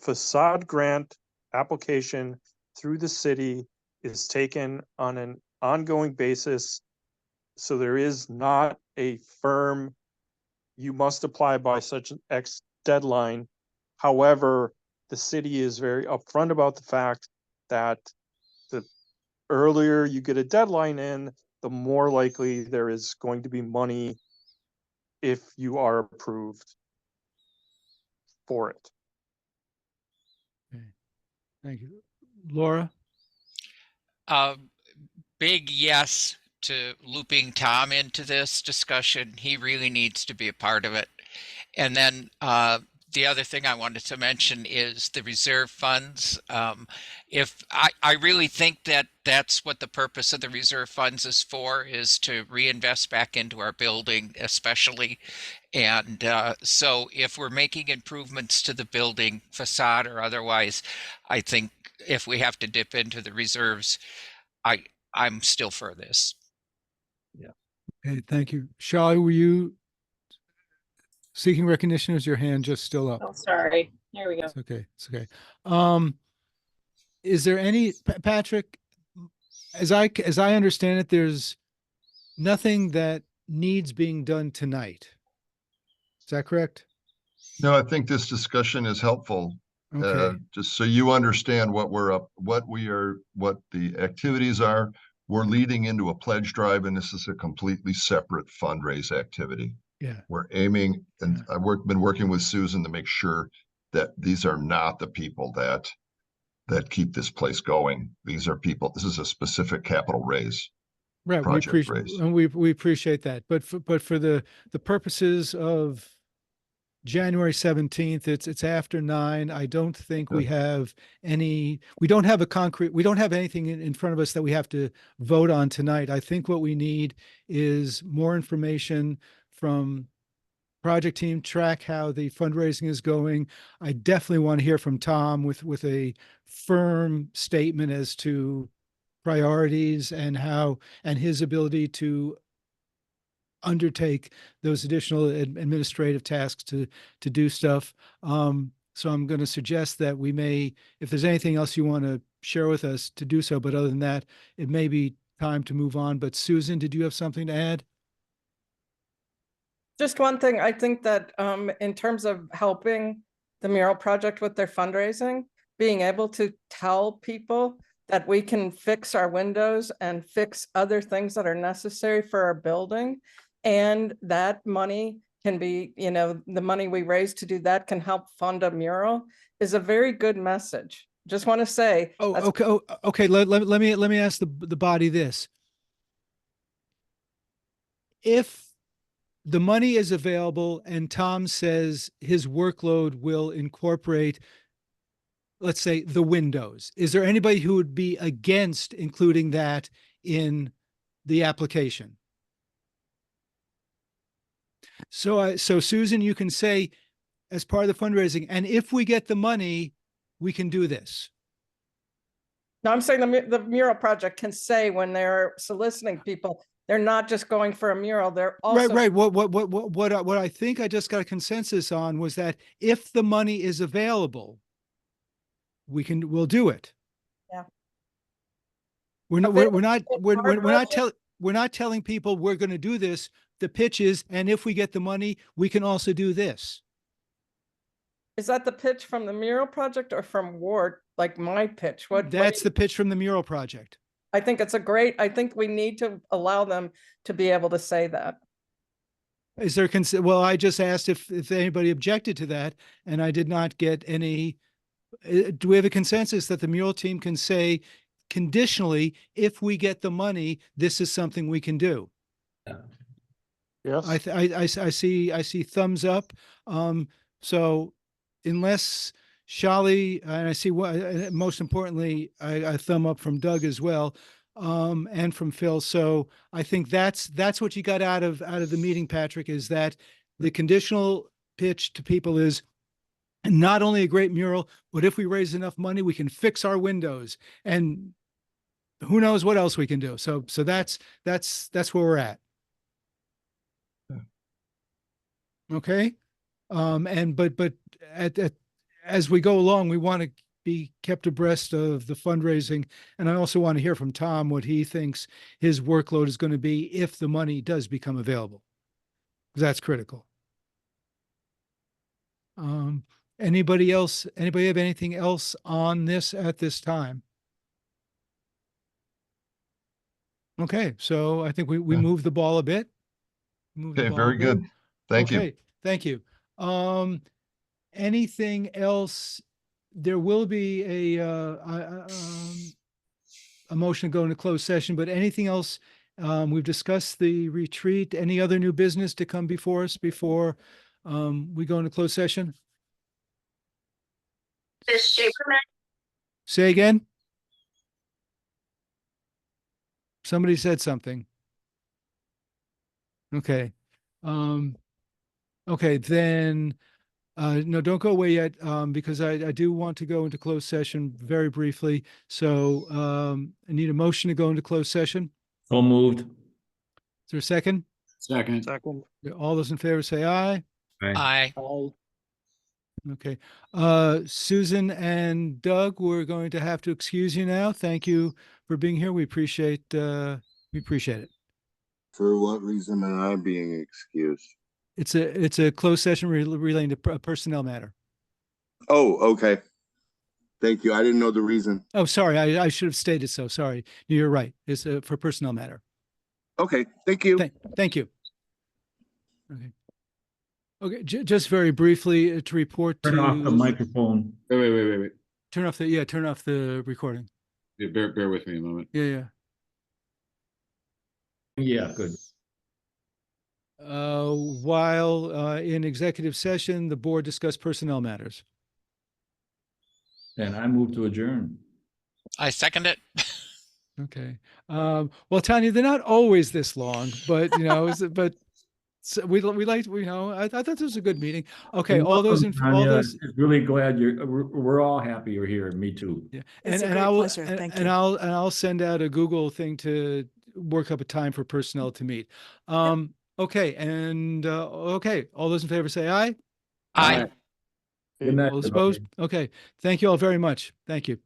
facade grant application through the city is taken on an ongoing basis. So there is not a firm, you must apply by such an X deadline. However, the city is very upfront about the fact that the earlier you get a deadline in, the more likely there is going to be money if you are approved for it. Okay. Thank you. Laura? Big yes to looping Tom into this discussion. He really needs to be a part of it. And then the other thing I wanted to mention is the reserve funds. If I really think that that's what the purpose of the reserve funds is for, is to reinvest back into our building, especially. And so if we're making improvements to the building, facade or otherwise, I think if we have to dip into the reserves, I'm still for this. Okay, thank you. Shelley, were you seeking recognition? Is your hand just still up? Oh, sorry. Here we go. It's okay. It's okay. Is there any, Patrick, as I understand it, there's nothing that needs being done tonight. Is that correct? No, I think this discussion is helpful. Okay. Just so you understand what we're up, what the activities are. We're leading into a pledge drive, and this is a completely separate fundraise activity. Yeah. We're aiming, and I've been working with Susan to make sure that these are not the people that keep this place going. These are people, this is a specific capital raise. Right. We Project appreciate, raise. and we appreciate that. But for the purposes of January 17th, it's after 9. I don't think we have we don't have anything in front of us that we have to vote on tonight. I think what we need is more information from project team, track how the fundraising is going. I definitely want to hear from Tom with a firm statement as to priorities and his ability to undertake those additional administrative tasks to do stuff. So I'm going to suggest that we may, if there's anything else you want to share with us, to do so. But other than that, it may be time to move on. But Susan, did you have something to add? Just one thing, I think that in terms of helping the mural project with their fundraising, being able to tell people that we can fix our windows and fix other things that are necessary for our building, and that money can be, the money we raise to do that can help fund a mural, is a very good message. Just want to say. Okay. Let me ask the body this. If the money is available and Tom says his workload will incorporate, let's say, the windows, is there anybody who would be against including that in the application? So Susan, you can say as part of the fundraising, and if we get the money, we can do this. No, I'm saying the mural project can say when they're soliciting people, they're not just going for a mural, they're also. Right. What I think I just got a consensus on was that if the money is available, we'll do it. Yeah. We're not telling people we're going to do this. The pitch is, and if we get the money, we can also do this. Is that the pitch from the mural project or from WORT? Like my pitch? That's the pitch from the mural project. I think I think we need to allow them to be able to say that. Is there, well, I just asked if anybody objected to that, and I did not get any. Do we have a consensus that the mural team can say conditionally, if we get the money, this is something we can do? Yes. I see thumbs up. So unless Shali, and I see what, most importantly, a thumb up from Doug as well, and from Phil. So I think that's what you got out of the meeting, Patrick, is that the conditional pitch to people is not only a great mural, but if we raise enough money, we can fix our windows, and who knows what else we can do. So that's where we're at. Okay. But as we go along, we want to be kept abreast of the fundraising. And I also want to hear from Tom what he thinks his workload is going to be if the money does become available, because that's critical. Anybody else? Anybody have anything else on this at this time? Okay, so I think we moved the ball a bit. Okay, very good. Thank you. Thank you. Anything else? There will be a motion to go into closed session, but anything else? We've discussed the retreat. Any other new business to come before us before we go into closed session? Say again? Somebody said something. Okay. Okay, then, no, don't go away yet, because I do want to go into closed session very briefly. So I need a motion to go into closed session. So moved. Is there a second? Second. Second. All those in favor say aye. Aye. Aye. Okay. Susan and Doug, we're going to have to excuse you now. Thank you for being here. We appreciate it. For what reason am I being excused? It's a closed session relating to a personnel matter. Oh, okay. Thank you. I didn't know the reason. Oh, sorry. I should have stated so. Sorry. You're right. It's for personnel matter. Okay, thank you. Thank you. Okay. Okay. Just very briefly to report Turn off the microphone. Wait. turn off the recording. Yeah, bear with me a moment. Yeah. Yeah, good. While in executive session, the board discussed personnel matters. And I move to adjourn. I second it. Okay. Well, Tanya, they're not always this long, but but we like, I thought this was a good meeting. Okay. You're all those welcome, in all Tanya. those. Really glad we're all happy you're here. Me too. Yeah. It's a And great I will, pleasure. Thank you. and I'll send out a Google thing to work up a time for personnel to meet. Okay. And, okay. All those in favor say aye. Aye. Good night. All those opposed? Okay. Thank you all very much. Thank you.